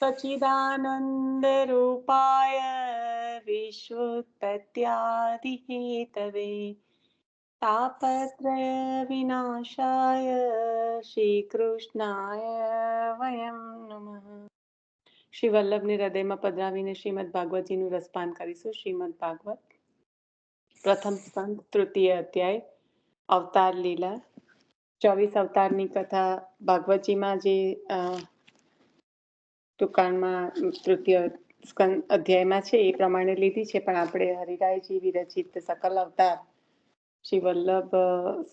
सच्चिदानन्दरूपाय विश्वोत्पत्त्यादिहेतवे तापत्रयविनाशाय શ્રીકૃષ્ણાય વયમ નમઃ. શ્રી વલ્લભને હૃદયમાં પધરાવીને શ્રીમદ ભાગવતજીનું રસપાન કરીશું. શ્રીમદ ભાગવત પ્રથમ સ્કંદ તૃતીય અધ્યાય અવતાર લીલા. 24 અવતારની કથા ભાગવતજીમાં જે ટૂંકાણમાં તૃતીય સ્કંદ અધ્યાયમાં છે એ પ્રમાણે લીધી છે, પણ આપણે હરિરાયજી વિરચિત સકલ અવતાર શ્રી વલ્લભ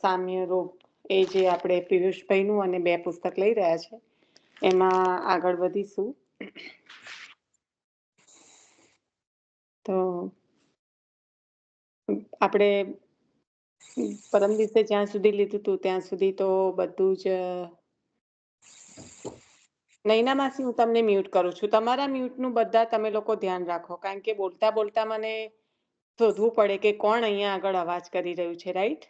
સામ્ય રૂપ એ જે આપણે પિયુષભાઈનું અને 2 પુસ્તક લઈ રહ્યા છે એમાં આગળ વધીશું. તો આપણે પરમ દિવસે જ્યાં સુધી લીધું હતું ત્યાં સુધી તો બધું જ. નૈના માસી, હું તમને મ્યુટ કરું છું. તમારા મ્યુટનું બધા તમે લોકો ધ્યાન રાખો, કારણ કે બોલતા બોલતા મને શોધવું પડે કે કોણ અહીંયા આગળ અવાજ કરી રહ્યું છે, રાઈટ?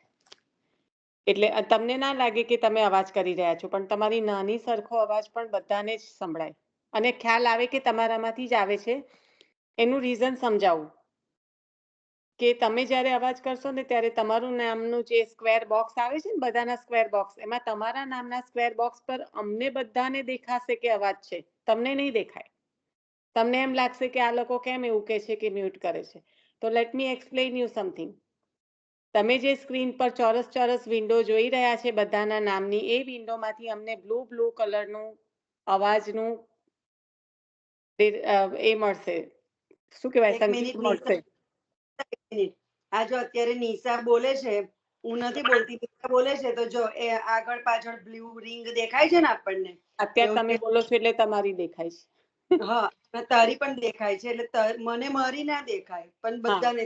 એટલે તમને ના લાગે કે તમે અવાજ કરી રહ્યા છો, પણ તમારી નાની સરખો અવાજ પણ બધાને જ સંભળાય અને ખ્યાલ આવે કે તમારામાંથી જ આવે છે. એનું રીઝન સમજાવું કે તમે જ્યારે અવાજ કરશો ને ત્યારે તમારું નામનું જે સ્ક્વેર બોક્સ આવે છે ને, બધાના સ્ક્વેર બોક્સ, એમાં તમારા નામના સ્ક્વેર બોક્સ પર અમને બધાને દેખાશે કે અવાજ છે, તમને નહીં દેખાય. તમને એમ લાગશે કે આ લોકો કેમ એવું કહે છે કે મ્યુટ કરે છે. તો let me explain you something. તમે જે સ્ક્રીન પર ચોરસ ચોરસ વિન્ડો જોઈ રહ્યા છે બધાના નામની, એ વિન્ડોમાંથી અમને બ્લુ કલરનું અવાજનું એ મળશે, શું કહેવાય, સંકેત મળશે. આ જો અત્યારે નિશા બોલે છે, હું નથી બોલતી, નિશા બોલે છે, તો જો એ આગળ પાછળ બ્લુ રિંગ દેખાય છે ને આપણને. અત્યારે તમે બોલો છો એટલે તમારી દેખાય છે. હા, તારી પણ દેખાય છે, એટલે મને મારી ના દેખાય પણ બધાને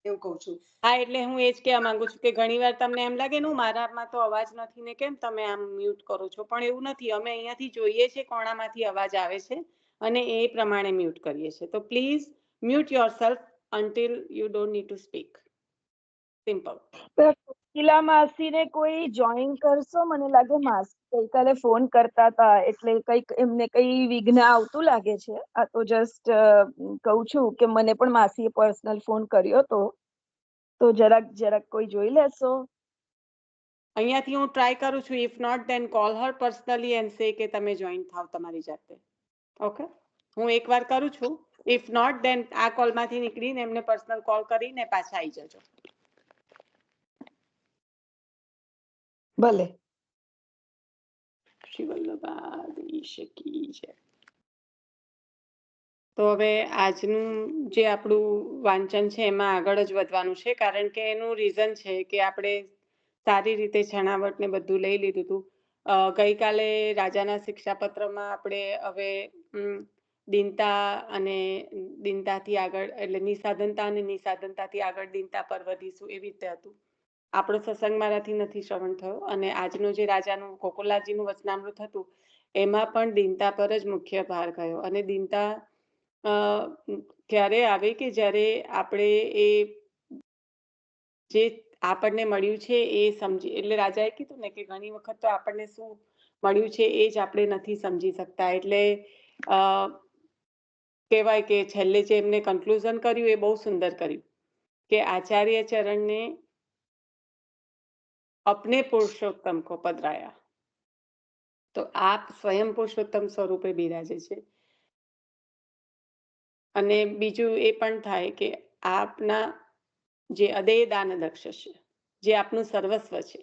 એવું કહું છું. હા, એટલે હું એ જ કહેવા માંગુ છું કે ઘણીવાર તમને એમ લાગે ને મારામાં તો અવાજ નથી ને કેમ તમે આમ મ્યુટ કરો છો, પણ એવું નથી. અમે અહીંયાથી જોઈએ છે કોણામાંથી અવાજ આવે છે અને એ પ્રમાણે મ્યુટ કરીએ છીએ. તો please mute yourself until you don't need to speak. Simple. Kokila માસીને કોઈ જોઈન કરશો? મને લાગે માસી ગઈકાલે ફોન કરતા હતા એટલે કઈક એમને કઈ વિઘ્ન આવતું લાગે છે. આ તો જસ્ટ કહું છું કે મને પણ માસીએ પર્સનલ ફોન કર્યો હતો, તો જરાક કોઈ જોઈ લેશો? અહીંયાથી હું ટ્રાય કરું છું. If not then call her personally and say કે તમે જોઈન થાવ તમારી જાતે. ઓકે, હું એકવાર કરું છું. ઇફ નોટ ધેન આ કોલમાંથી નીકળીને એમને પર્સનલ કોલ કરીને પાછા આવી જજો. ભલે. શ્રી વલ્લભાધીશ કી જય. તો હવે આજનું જે આપણું વાંચન છે એમાં આગળ જ વધવાનું છે, કારણ કે એનું રીઝન છે કે આપણે સારી રીતે છણાવટ ને બધું લઈ લીધું હતું. ગઈકાલે રાજાના શિક્ષાપત્રમાં આપણે હવે દીનતા અને દીનતાથી આગળ, એટલે નિસાધનતા અને નિસાધનતાથી આગળ દીનતા પર વધીશું, એવી રીતે હતું. આપણો સત્સંગ મારાથી નથી શ્રવણ થયો, અને આજનું જે રાજાનું ગોકુલાજીનું વચનામૃત હતું એમાં પણ દીનતા પર જ મુખ્ય ભાર ગયો. અને દીનતા ક્યારે આવે કે જ્યારે આપણે એ જે આપણને મળ્યું છે એ સમજી, એટલે રાજાએ કીધું ને કે ઘણી વખત તો આપણને શું મળ્યું છે એ જ આપણે નથી સમજી શકતા. એટલે કહેવાય કે છેલ્લે જે એમને કન્ક્લુઝન કર્યું એ બહુ સુંદર કર્યું કે આચાર્ય ચરણને अपने पुरुषोत्तम को पधराया, तो આપ સ્વયં પુરુષોત્તમ સ્વરૂપે બિરાજે છે. અને બીજું એ પણ થાય કે આપના જે અદેય દાન દક્ષ છે, જે આપનું સર્વસ્વ છે,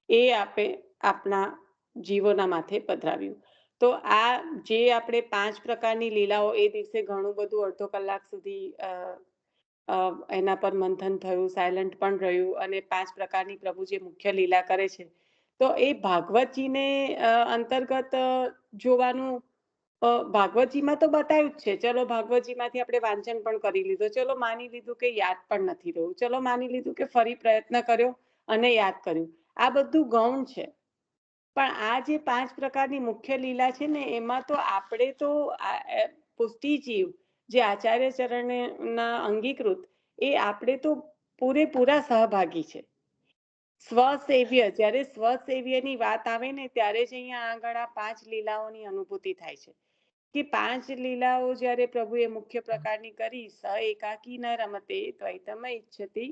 એ આપે આપના જીવોના માથે પધરાવ્યું. તો આ જે આપણે 5 પ્રકારની લીલાઓ, એ દિવસે ઘણું બધું અડધો કલાક સુધી એના પર મંથન થયું, સાયલન્ટ પણ રહ્યું, અને 5 પ્રકારની પ્રભુ જે મુખ્ય લીલા કરે છે, તો એ ભાગવતજીને અંતર્ગત જોવાનું. ભાગવતજીમાં તો બતાવ્યું જ છે. ચલો, ભાગવતજીમાંથી આપણે વાંચન પણ કરી લીધો, ચલો માની લીધું કે યાદ પણ નથી રહ્યું, ચલો માની લીધું કે ફરી પ્રયત્ન કર્યો અને યાદ કર્યું, આ બધું ગૌણ છે. પણ આ જે 5 પ્રકારની મુખ્ય લીલા છે ને, એમાં તો આપણે તો પુષ્ટિજીવ જે આચાર્ય ચરણના અંગીકૃત, એ આપણે તો પૂરેપૂરા સહભાગી છે. સ્વસેવ્ય, જ્યારે સ્વસેવ્યની વાત આવે ને ત્યારે જ અહીંયા આગળ આ 5 લીલાઓની અનુભૂતિ થાય છે. કે 5 લીલાઓ જ્યારે પ્રભુએ મુખ્ય પ્રકારની કરી, સ એકાકી ન રમતે દ્વૈતમ ઈચ્છતિ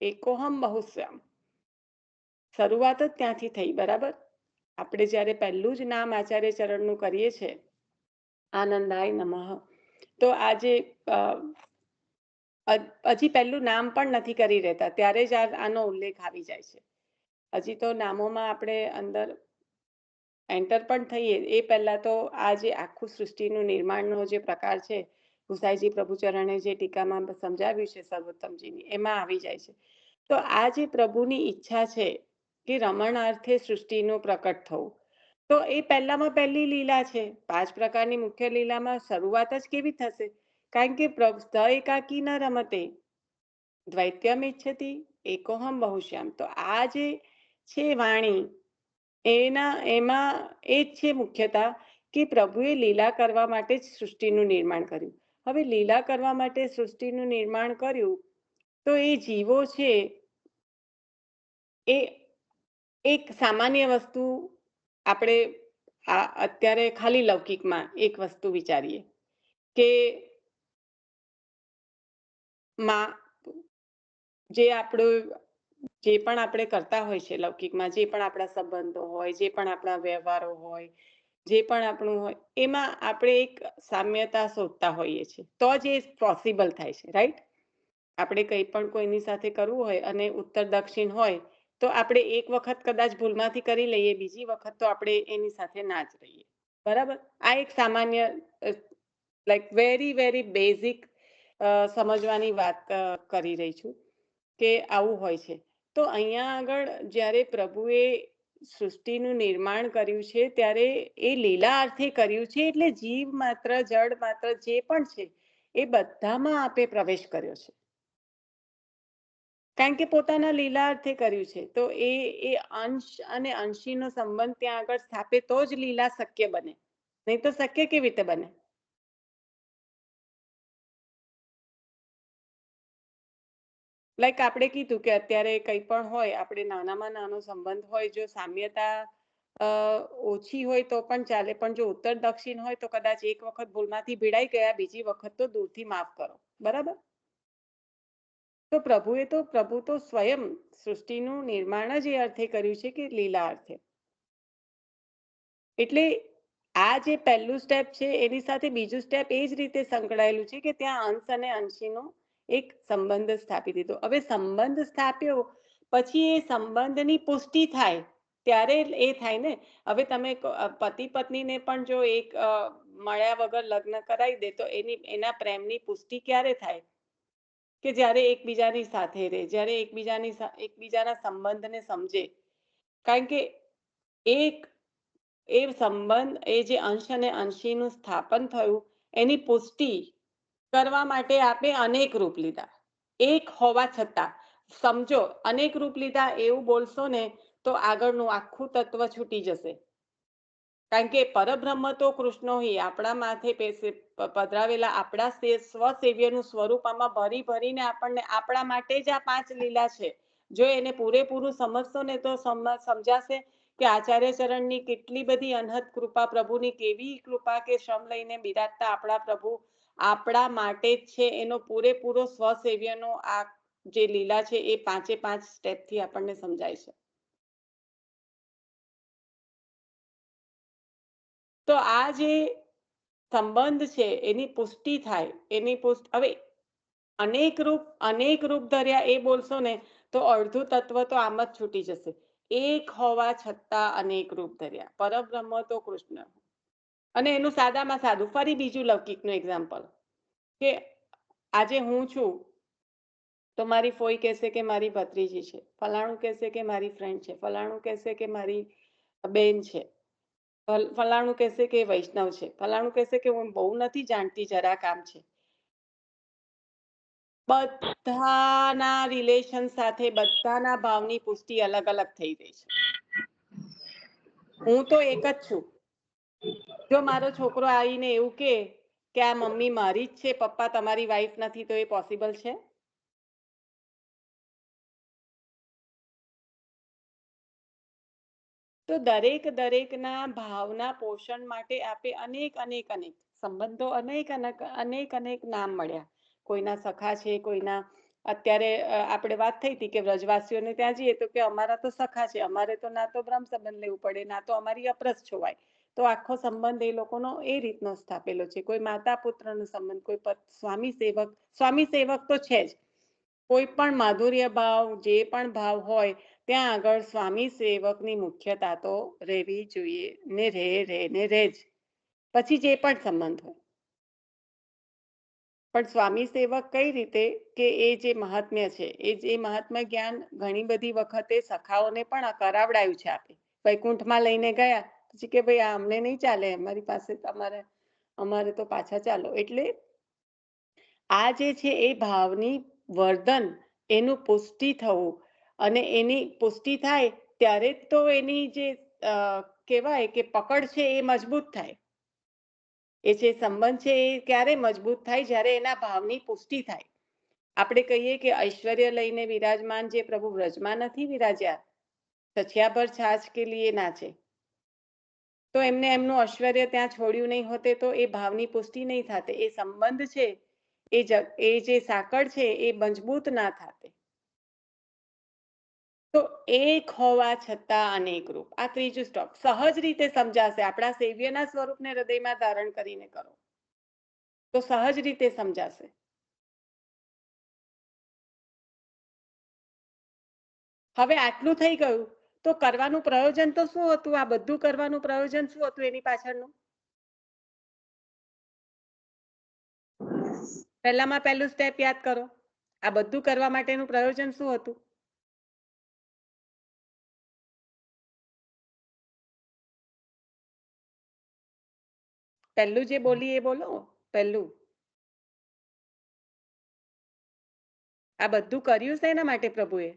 એકોહમ બહુશ્યામ. શરૂઆત જ ત્યાંથી થઈ, બરાબર. આપણે જ્યારે પહેલું જ નામ આચાર્ય ચરણનું કરીએ છીએ, આનંદાય નમઃ, તો આજે હજી પહેલું નામ પણ નથી કરી રહેતા, ત્યારે જ આનો ઉલ્લેખ આવી જાય છે. હજી તો નામોમાં આપણે અંદર એન્ટર પણ થઈએ એ પહેલા તો આ જે આખું સૃષ્ટિનું નિર્માણનો જે પ્રકાર છે, ગુસાઈજી પ્રભુચરણે જે ટીકામાં સમજાવ્યું છે સર્વોત્તમજીની, એમાં આવી જાય છે. તો આ જે પ્રભુની ઈચ્છા છે કે રમણાર્થે સૃષ્ટિનું પ્રકટ થવું, તો એ પહેલામાં પહેલી લીલા છે. 5 પ્રકારની મુખ્ય લીલામાં શરૂઆત જ કેવી થશે? કારણ કે એકાકી ન રમતે દ્વૈત્યમ ઈચ્છતિ એકોહમ બહુશ્યામ. તો આ જે છે વાણી, એમાં એ જ છે મુખ્યતા કે પ્રભુએ લીલા કરવા માટે જ સૃષ્ટિનું નિર્માણ કર્યું. હવે લીલા કરવા માટે સૃષ્ટિનું નિર્માણ કર્યું, તો એ જીવો છે એ એક સામાન્ય વસ્તુ, આપણે અત્યારે ખાલી લૌકિકમાં એક વસ્તુ વિચારીએ કે જે આપણું જે પણ આપણે કરતા હોય છે લૌકિકમાં, જે પણ આપણા સંબંધો હોય, જે પણ આપણા વ્યવહારો હોય, જે પણ આપણું હોય, એમાં આપણે એક સામ્યતા શોધતા હોઈએ છીએ, તો જ એ પોસિબલ થાય છે, રાઈટ. આપણે કંઈ પણ કોઈની સાથે કરવું હોય અને ઉત્તર દક્ષિણ હોય, તો આપણે એક વખત કદાચ ભૂલમાંથી કરી લઈએ, બીજી વખત તો આપણે એની સાથે ના જ રહીએ, બરાબર. આ એક સામાન્ય લાઈક વેરી વેરી બેઝિક સમજવાની વાત કરી રહી છું કે આવું હોય છે. તો અહીંયા આગળ જ્યારે પ્રભુએ સૃષ્ટિનું નિર્માણ કર્યું છે, ત્યારે એ લીલા અર્થે કર્યું છે, એટલે જીવ માત્ર, જળ માત્ર જે પણ છે એ બધામાં આપે પ્રવેશ કર્યો છે, કારણ કે પોતાના લીલા અર્થે કર્યું છે. તો એ અંશ અને અંશીનો સંબંધ ત્યાં આગળ સ્થાપે તો જ લીલા શક્ય બને, નહીં તો શક્ય કેવી રીતે બને? લાઈક આપણે કીધું કે અત્યારે કંઈ પણ હોય, આપણે નાનામાં નાનો સંબંધ હોય, જો સામ્યતા ઓછી હોય તો પણ ચાલે, પણ જો ઉત્તર દક્ષિણ હોય તો કદાચ એક વખત ભૂલમાંથી ભીડાઈ ગયા, બીજી વખત તો દૂરથી માફ કરો, બરાબર. તો પ્રભુ તો સ્વયં સૃષ્ટિનું નિર્માણ જ એ અર્થે કર્યું છે કે લીલા અર્થે. એટલે આ જે પહેલું સ્ટેપ છે એની સાથે બીજું સ્ટેપ એ જ રીતે સંકળાયેલું છે કે ત્યાં અંશ અને અંશીનો એક સંબંધ સ્થાપી દીધો. હવે સંબંધ સ્થાપ્યો પછી એ સંબંધની પુષ્ટિ થાય ત્યારે એ થાય ને. હવે તમે પતિ પત્નીને પણ જો એક મળ્યા વગર લગ્ન કરાવી દે તો એના પ્રેમની પુષ્ટિ ક્યારે થાય? કે જ્યારે એકબીજાની સાથે રહે, જ્યારે એકબીજાના સંબંધને સમજે. કારણ કે એ સંબંધ, એ જે અંશ અને અંશીનું સ્થાપન થયું, એની પુષ્ટિ કરવા માટે આપણે અનેક રૂપ લીધા. એક હોવા છતાં સમજો, અનેક રૂપ લીધા એવું બોલશો ને તો આગળનું આખું તત્વ છૂટી જશે. કારણ કે પરબ્રહ્મ તો કૃષ્ણો હિ, આપણા માથે પધરાવેલા આપણા સ્વસેવ્યનું સ્વરૂપ આમાં ભરી ભરીને આપણને આપણા માટે જ આ 5 લીલા છે. જો એને પૂરેપૂરું સમજશો ને તો સમજાશે કે આચાર્ય ચરણની કેટલી બધી અનહદ કૃપા, પ્રભુની કેવી કૃપા કે શ્રમ લઈને બિરાજતા આપણા પ્રભુ આપણા માટે જ છે. એનો પૂરેપૂરો સ્વસેવ્યનો આ જે લીલા છે એ 5 સ્ટેપથી આપણને સમજાય છે. તો આ જે સંબંધ છે એની પુષ્ટિ થાય, હવે અનેક રૂપ ધર્યા એ બોલશો ને તો અડધું તત્વ તો આમ જ છૂટી જશે. એક હોવા છતાં અનેક રૂપ ધર્યા, પરબ્રહ્મ તો કૃષ્ણ. અને એનું સાદામાં સાદું ફરી બીજું લૌકિકનું એક્ઝામ્પલ કે આજે હું છું તો મારી ફોઈ કહેશે કે મારી ભત્રીજી છે, ફલાણું કહેશે કે મારી ફ્રેન્ડ છે, ફલાણું કહેશે કે મારી બેન છે, ફલાણું કહેશે કે વૈષ્ણવ છે, ફલાણું કહેશે કે હું બહુ નથી જાણતી, જરા કામ છે. બધાના રિલેશન સાથે બધાના ભાવની પુષ્ટિ અલગ અલગ થઈ ગઈ છે. હું તો એક જ છું. જો મારો છોકરો આવીને એવું કે આ મમ્મી મારી જ છે, પપ્પા તમારી વાઈફ નથી, તો એ પોસિબલ છે? તો દરેકના ભાવના પોષણ માટે આપે અનેક સંબંધો અનેક અનેક નામ મળ્યા. કોઈના સખા છે, કોઈના અત્યારે આપણે વાત થઈ હતી કે વ્રજવાસીઓને ત્યાં જઈએ તો કે અમારા તો સખા છે, અમારે તો ના તો બ્રહ્મ સંબંધ લેવું પડે, ના તો અમારી અપરસ છોવાય. તો આખો સંબંધ એ લોકોનો એ રીતનો સ્થાપેલો છે. કોઈ માતા પુત્રનો સંબંધ, કોઈ સ્વામી સેવક તો છે જ. કોઈ પણ માધુર્ય ભાવ, જે પણ ભાવ હોય ત્યાં આગળ સ્વામી સેવકની મુખ્યતા તો રહેવી જોઈએ ને રહે જ. પછી જે પણ સંબંધ હોય, પણ સ્વામી સેવક કઈ રીતે કે એ જે મહાત્મ્ય છે, એ જે મહાત્મ્ય જ્ઞાન ઘણી બધી વખતે સખાઓને પણ કરાવડાયું છે. આપે વૈકુંઠમાં લઈને ગયા પછી કે ભાઈ આ અમને નહીં ચાલે, અમારી પાસે અમારે તો પાછા ચાલો. એટલે આ જે છે એ ભાવની વર્ધન, એનું પુષ્ટિ થવું, અને એની પુષ્ટિ થાય ત્યારે તો એની જે કહેવાય કે પકડ છે એ મજબૂત થાય. એ જે સંબંધ છે એ ક્યારે મજબૂત થાય? જ્યારે એના ભાવની પુષ્ટિ થાય. આપણે કહીએ કે ઐશ્વર્ય લઈને વિરાજમાન જે પ્રભુ વ્રજમાં નથી વિરાજ્યા, સછિયા પર છાછ કે લીએ નાચે, તો એમને એમનું ઐશ્વર્ય ત્યાં છોડ્યું નહીં હોતે તો એ ભાવની પુષ્ટિ નહીં થાતે. એ સંબંધ છે, એ જે સાંકળ છે એ મજબૂત ના થાતે. તો એક હોવા છતાં અનેક રૂપ, આ ત્રીજું સ્ટોક સહજ રીતે સમજાશે. આપણા સેવ્યના સ્વરૂપને હૃદયમાં ધારણ કરીને કરો તો સહજ રીતે સમજાશે. હવે આટલું થઈ ગયું તો કરવાનું પ્રયોજન તો શું હતું? આ બધું કરવાનું પ્રયોજન શું હતું એની પાછળનું? પહેલામાં પહેલું સ્ટેપ યાદ કરો. આ બધું કરવા માટેનું પ્રયોજન શું હતું? પહેલું જે બોલી એ બોલો. પહેલું આ બધું કર્યું છે એના માટે પ્રભુએ?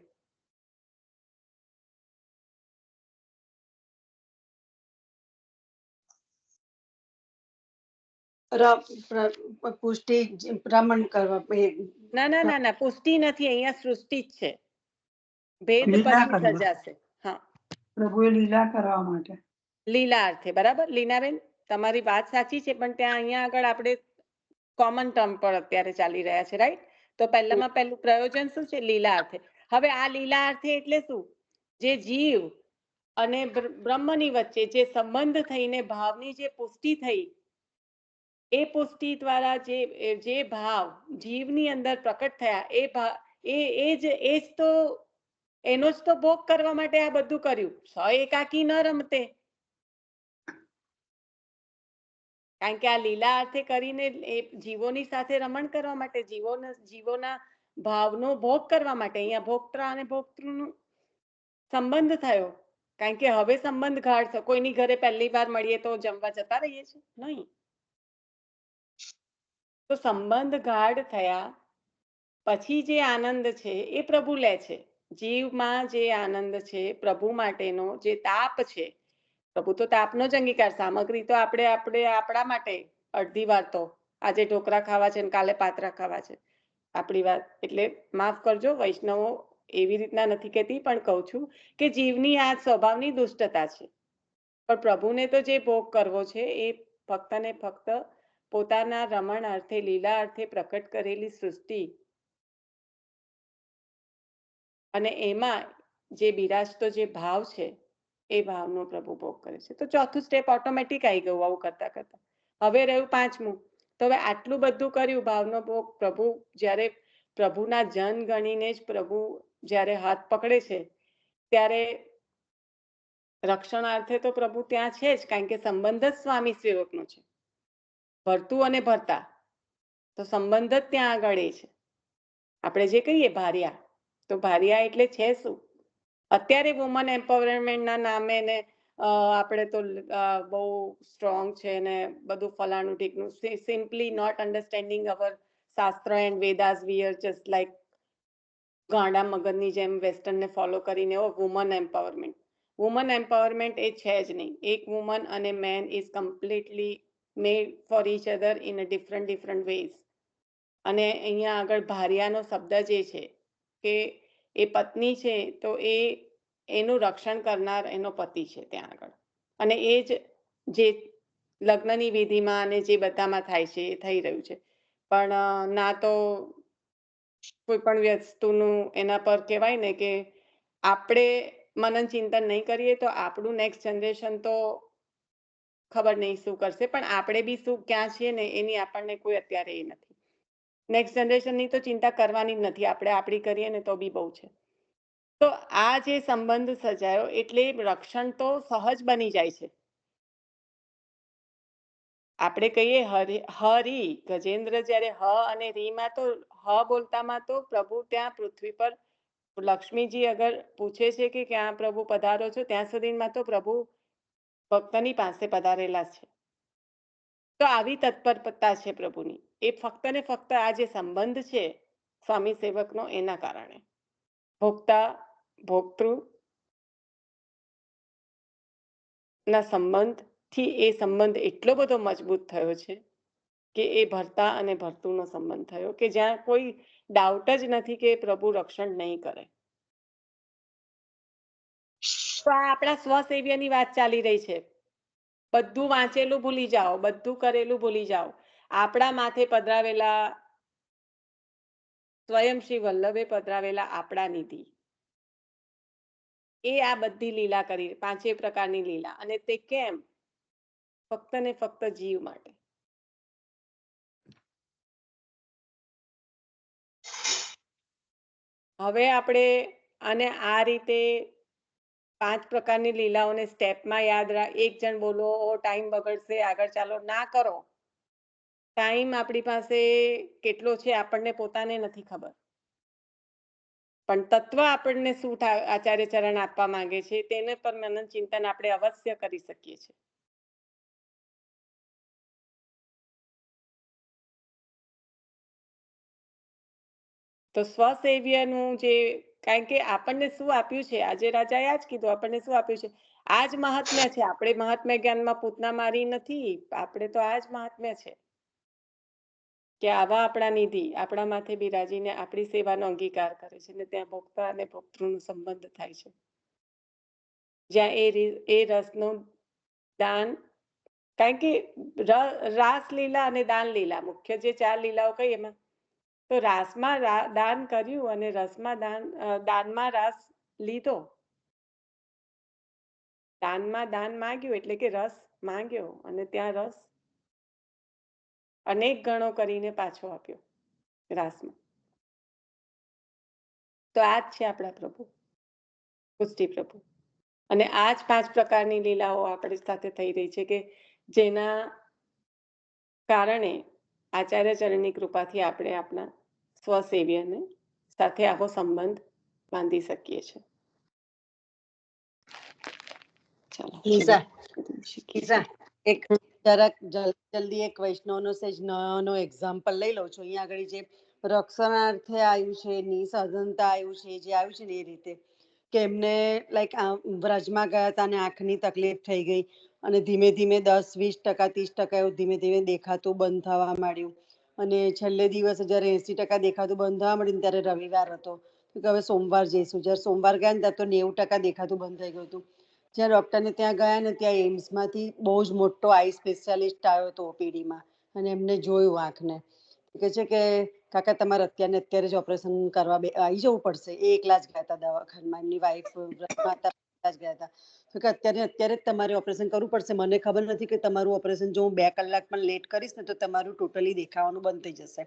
પુષ્ટિ ભ્રમણ કરવા. ના ના ના ના, પુષ્ટિ નથી, અહીંયા સૃષ્ટિ જ છે. ભેદ પછી સજાશે. હા, પ્રભુએ લીલા કરવા માટે. લીલા અર્થે. બરાબર લીનાબેન, તમારી વાત સાચી છે, પણ ત્યાં અહીંયા આગળ આપણે કોમન ટર્મ પર અત્યારે ચાલી રહ્યા છે, રાઈટ? તો પહેલામાં પહેલું પ્રયોજન શું છે? લીલા અર્થે. હવે આ લીલા અર્થે એટલે શું? જે જીવ અને બ્રહ્મની વચ્ચે જે સંબંધ થઈને ભાવની જે પુષ્ટિ થઈ, એ પુષ્ટિ દ્વારા જે ભાવ જીવની અંદર પ્રકટ થયા, એ ભાવ એ જ તો એનો જ તો ભોગ કરવા માટે આ બધું કર્યું. એકાકી ન રમતે. કારણ કે આ લીલા અર્થે કરીને એ જીવોની સાથે રમણ કરવા માટે, જીવોના ભાવનો ભોગ કરવા માટે. અહીંયા ભોક્તા અને ભોક્તૃનો સંબંધ થયો. કારણ કે હવે સંબંધ ગાઢ, કોઈની ઘરે પહેલી વાર મળીએ તો જમવા જતા રહીએ છીએ? નહીં. તો સંબંધ ગાઢ થયા પછી જે આનંદ છે એ પ્રભુ લે છે. જીવમાં જે આનંદ છે પ્રભુ માટેનો, જે તાપ છે, પ્રભુ તો તાપનો જ અંગીકાર. સામગ્રી તો આપણે આપણા માટે અડધી વાર તો આજે ઢોકળા ખાવા છે ને કાલે પાત્રા ખાવા છે, આપણી વાત. એટલે માફ કરજો વૈષ્ણવો, એવી રીતના નથી કહેતી, પણ કહું છું કે જીવની આ સ્વભાવની દુષ્ટતા છે. પણ પ્રભુને તો જે ભોગ કરવો છે એ ફક્ત ને ફક્ત પોતાના રમણ અર્થે, લીલા અર્થે પ્રકટ કરેલી સૃષ્ટિ, અને એમાં જે બિરાજતો જે ભાવ છે એ ભાવનો પ્રભુ ભોગ કરે છે. તો ચોથું સ્ટેપ ઓટોમેટિક આવી ગયું આવું કરતા કરતા. હવે રહ્યું પાંચમું. તો હવે આટલું બધું કર્યું, ભાવનો ભોગ. પ્રભુ જ્યારે પ્રભુના જન ગણીને જ પ્રભુ જ્યારે હાથ પકડે છે ત્યારે રક્ષણાર્થે તો પ્રભુ ત્યાં છે જ, કારણ કે સંબંધ જ સ્વામી સેવકનો છે. ભરતું અને ભરતા, તો સંબંધ જ ત્યાં આગળ એ છે. આપણે જે કહીએ ભાર્યા, તો ભાર્યા એટલે છે શું? અત્યારે વુમન એમ્પાવરમેન્ટના નામે ને આપણે તો બહુ સ્ટ્રોંગ છે ને બધું ફલાણું ઠીકનું. Simply not understanding our shastra and Vedas. We are just like ગાંડા મગજની જેમ વેસ્ટર્નને ફોલો કરીને વુમન એમ્પાવરમેન્ટ. વુમન એમ્પાવરમેન્ટ એ છે જ નહીં. એક વુમન અને man is completely made for each other in a different ways. અને અહીંયા આગળ ભાર્યાનો શબ્દ જે છે કે એ પત્ની છે, તો એનું રક્ષણ કરનાર એનો પતિ છે ત્યાં આગળ. અને એ જ જે લગ્નની વિધિમાં અને જે બધામાં થાય છે એ થઈ રહ્યું છે. પણ ના તો કોઈ પણ વસ્તુનું એના પર કહેવાય ને કે આપણે મનન ચિંતન નહીં કરીએ તો આપણું નેક્સ્ટ જનરેશન તો ખબર નહીં શું કરશે, પણ આપણે બી શું ક્યાં છીએ ને એની આપણને કોઈ અત્યારે એ નથી. નેક્સ્ટ જનરેશનની તો ચિંતા કરવાની જ નથી, આપણે આપણી કરીએ ને તો બી બહુ છે. તો આ જે સંબંધ સર્જાયો એટલે રક્ષણ તો સહજ બની જાય છે. આપણે કહીએ હરી ગજેન્દ્ર જ્યારે હ અને રીમાં તો હ બોલતામાં તો પ્રભુ ત્યાં પૃથ્વી પર લક્ષ્મીજી અગર પૂછે છે કે ક્યાં પ્રભુ પધારો છો, ત્યાં સુધીમાં તો પ્રભુ ભક્તની પાસે પધારેલા છે. તો આવી તત્પરતા છે પ્રભુની. એ ફક્ત ને ફક્ત આ જે સંબંધ છે સ્વામી સેવકનો એના કારણે ભોક્તા ભોક્તૃ ના સંબંધથી એ સંબંધ એટલો બધો મજબૂત થયો છે કે એ ભરતા અને ભરતુંનો સંબંધ થયો કે જ્યાં કોઈ ડાઉટ જ નથી કે પ્રભુ રક્ષણ નહીં કરે. તો આ આપણા સ્વસેવ્યની વાત ચાલી રહી છે. બધું વાંચેલું ભૂલી જાઓ, બધું કરેલું ભૂલી જાઓ. આપણા માથે પધરાવેલા સ્વયં શ્રી વલ્લભે પધરાવેલા આપણા નિધિ એ આ બધી લીલા કરી, 5 પ્રકારની લીલા. અને તે કેમ? ફક્ત ને ફક્ત જીવ માટે. હવે આપણે આને આ રીતે 5 પ્રકારની લીલાઓને સ્ટેપમાં યાદ રાખ. એક જણ બોલો ટાઈમ બગડશે, આગળ ચાલો, ના કરો. ટાઈમ આપણી પાસે કેટલો છે આપણને પોતાને નથી ખબર, પણ તત્વ આપણને શું આચાર્ય ચરણ આપવા માંગે છે તેને પર મનન ચિંતન આપણે અવશ્ય કરી શકીએ છીએ. તો સ્વસેવ્યનું જે, કારણ કે આપણને શું આપ્યું છે, આજે રાજાએ આ જ કીધું, આપણને શું આપ્યું છે, આ જ મહાત્મ્ય છે. આપણે મહાત્મ્ય જ્ઞાનમાં પૂતના મારી નથી, આપણે તો આ જ મહાત્મ્ય છે કે આવા આપણા નિધિ આપણા માથે બિરાજીને આપણી સેવાનો અંગીકાર કરે છે ને ત્યાં ભોક્તા અને ભોક્તૃનો સંબંધ થાય છે, જ્યાં એ રસનું દાન. કારણ કે રાસલીલા અને દાન લીલા મુખ્ય જે 4 લીલાઓ કઈ એમાં તો રાસમાં દાન કર્યું અને રસમાં દાનમાં રસ લીધો. દાનમાં દાન માંગ્યું એટલે કે રસ માંગ્યો અને ત્યાં રસ અનેક ગણો કરીને પાછો આપ્યો રાસમાં. તો આ જ છે આપણા પ્રભુ, પુષ્ટિ પ્રભુ. અને આ જ 5 પ્રકારની લીલાઓ આપણી સાથે થઈ રહી છે કે જેના કારણે આચાર્ય ચરણની કૃપાથી આપણે આપણા સ્વસેવ્યને સાથે આવો સંબંધ બાંધી શકીએ છીએ. ચાલો નિશા, એક જરાક જલ્દી એક વૈષ્ણવનો સેજ નવાનો એક્ઝામ્પલ લઈ લઉં છું. અહીંયા આગળ જે રક્ષણાર્થે આવ્યું છે, નિસાધનતા આવ્યું છે, જે આવ્યું છે ને એ રીતે કે એમને લાઈક વ્રજમાં ગયા હતા અને આંખની તકલીફ થઈ ગઈ અને ધીમે ધીમે 10-20% 30% એવું ધીમે ધીમે દેખાતું બંધ થવા માંડ્યું. અને છેલ્લે દિવસે જયારે 80% દેખાતું બંધ થવા માંડ્યું ત્યારે રવિવાર હતો, તો હવે સોમવાર જઈશું. જયારે સોમવાર ગયા ને ત્યારે તો 90% દેખાતું બંધ થઈ ગયું હતું. જ્યાં ડોક્ટરને ત્યાં ગયા ને ત્યાં એમ્સમાંથી બહુ જ મોટો આઈ સ્પેશિયાલિસ્ટ આવ્યો હતો ઓપીડીમાં અને એમને જોયું આંખને. કે છે કે કાકા તમારે અત્યારે જ ઓપરેશન કરવા આવી જવું પડશે. એ એકલા જ ગયા હતા દવાખાનામાં, એમની વાઈફ જ ગયા હતા. તો કે અત્યારે જ તમારે ઓપરેશન કરવું પડશે. મને ખબર નથી કે તમારું ઓપરેશન જો હું 2 કલાક પણ લેટ કરીશ ને તો તમારું ટોટલી દેખાવાનું બંધ થઈ જશે.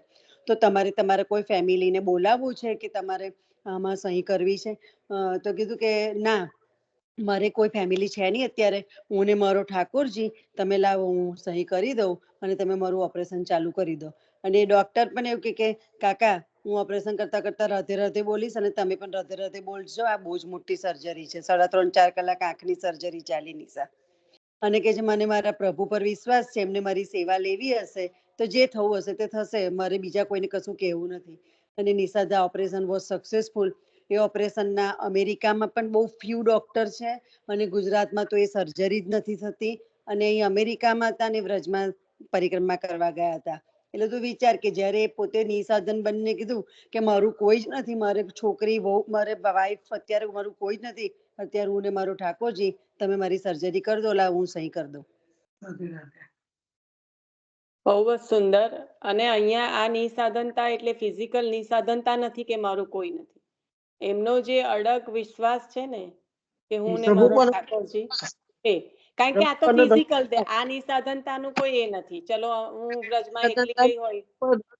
તો તમારે કોઈ ફેમિલીને બોલાવવું છે કે તમારે આમાં સહી કરવી છે? તો કીધું કે ના, મારે કોઈ ફેમિલી છે નહીં અત્યારે, હું ને મારો ઠાકોરજી, તમે લાવો હું સહી કરી દઉં અને તમે મારું ઓપરેશન ચાલુ કરી દો. અને એ ડોક્ટર પણ એવું કે કાકા હું ઓપરેશન કરતા કરતા રાધે રાધે બોલીશ અને તમે પણ રાધે રાધે બોલજો. આ બહુ જ મોટી સર્જરી છે, 3.5-4 કલાક આંખની સર્જરી ચાલી નિશા. અને કે જે મને મારા પ્રભુ પર વિશ્વાસ છે, એમને મારી સેવા લેવી હશે તો જે થવું હશે તે થશે, મારે બીજા કોઈને કશું કહેવું નથી. અને Nisha the operation was successful. એ ઓપરેશનના અમેરિકામાં પણ બહુ ફ્યુ ડોક્ટર છે અને ગુજરાતમાં તો એ સર્જરી જ નથી થતી. અને અહીં અમેરિકામાં હતા ને વ્રજમાં પરિક્રમા કરવા ગયા હતા. એટલે તું વિચાર કે જયારે પોતે નિસાધન બનીને કીધું કે મારું કોઈ જ નથી, મારે છોકરી વહુ મારે વાઈફ અત્યારે મારું કોઈ જ નથી, અત્યારે હું ને મારો ઠાકોરજી, તમે મારી સર્જરી કરી દો, લાવ હું સહી કરી દઉં. રાધે રાધે. બહુ જ સુંદર. અને અહીંયા આ નિસાધનતા એટલે ફિઝિકલ નિસાધનતા નથી કે મારું કોઈ નથી. એમનો જે અડગ વિશ્વાસ છે ને કે હું ને પ્રભુ મારો પણ ઠાકોરજી, એ કારણ કે આ તો પ્રભુ પણ ફિઝિકલ આ નિસાધનતાનું કોઈ એ નથી. ચલો હું વ્રજમાં એકલી ગઈ હોય,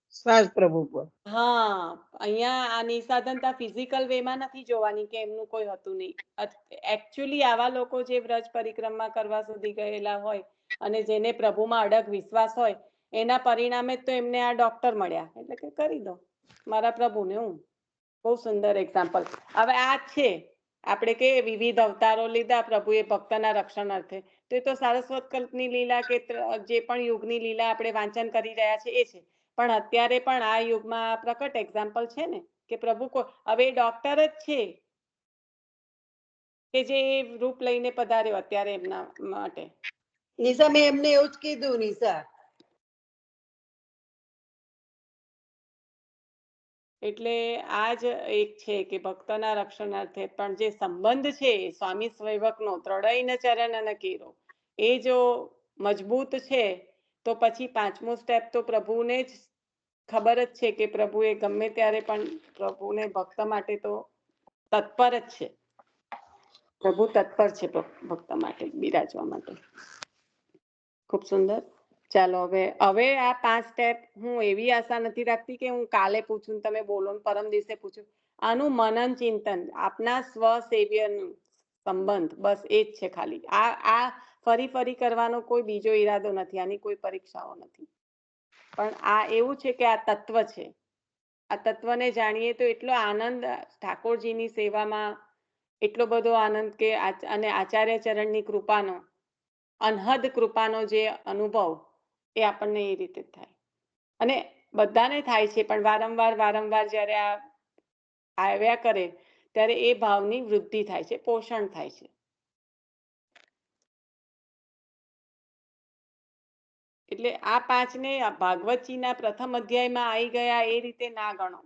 વિશ્વાસ પ્રભુ પર. હા, અહીંયા આ નિસાધનતા ફિઝિકલ વેમાં નથી જોવાની કે એમનું કોઈ હતું નહીં. એકચ્યુઅલી આવા લોકો જે વ્રજ પરિક્રમા કરવા સુધી ગયેલા હોય અને જેને પ્રભુમાં અડગ વિશ્વાસ હોય એના પરિણામે જ તો એમને આ ડોક્ટર મળ્યા, એટલે કે કરી દો મારા પ્રભુને હું. બહુ સુંદર એક્ઝામ્પલ. હવે આ છે આપણે કે વિવિધ અવતારો લીધા પ્રભુએ ભક્તના રક્ષણ અર્થે, તો એ તો સારસ્વત કલ્પની લીલા કે જે પણ યુગની લીલા આપણે વાંચન કરી રહ્યા છે એ છે. પણ અત્યારે પણ આ યુગમાં પ્રકટ એક્ઝામ્પલ છે ને કે પ્રભુ હવે ડોક્ટર જ છે કે જે રૂપ લઈને પધાર્યો અત્યારે એમના માટે. નિશા, મેં એમને એવું જ કીધું. નિશા, એટલે આ જ એક છે કે ભક્તના રક્ષણાર્થે પણ જે સંબંધ છે સ્વામી સેવકનો ત્રણેય ચરણ અને કેરો, એ જો મજબૂત છે તો પછી પાંચમું સ્ટેપ તો પ્રભુને જ ખબર જ છે કે પ્રભુએ ગમે ત્યારે પણ પ્રભુને ભક્ત માટે તો તત્પર જ છે. પ્રભુ તત્પર છે ભક્ત માટે બિરાજવા માટે. ખૂબ સુંદર. ચાલો હવે આ 5 સ્ટેપ હું એવી આશા નથી રાખતી કે હું કાલે પૂછું તમે બોલો ને પરમ દિવસે પૂછું. આનું મનન ચિંતન આપના સ્વ સેવ્યનું સંબંધ, બસ એ જ છે ખાલી. આ ફરી કરવાનો કોઈ બીજો ઈરાદો નથી, આની કોઈ પરીક્ષાઓ નથી. પણ આ એવું છે કે આ તત્વ છે. આ તત્વને જાણીએ તો એટલો આનંદ ઠાકોરજીની સેવામાં, એટલો બધો આનંદ કે અને આચાર્ય ચરણની કૃપાનો, અનહદ કૃપાનો જે અનુભવ એ આપણને એ રીતે થાય. અને બધાને થાય છે પણ વારંવાર જ્યારે આ આવ્યા કરે ત્યારે એ ભાવની વૃદ્ધિ થાય છે, પોષણ થાય છે. એટલે આ 5ને ભાગવતજીના પ્રથમ અધ્યાયમાં આવી ગયા એ રીતે ના ગણો.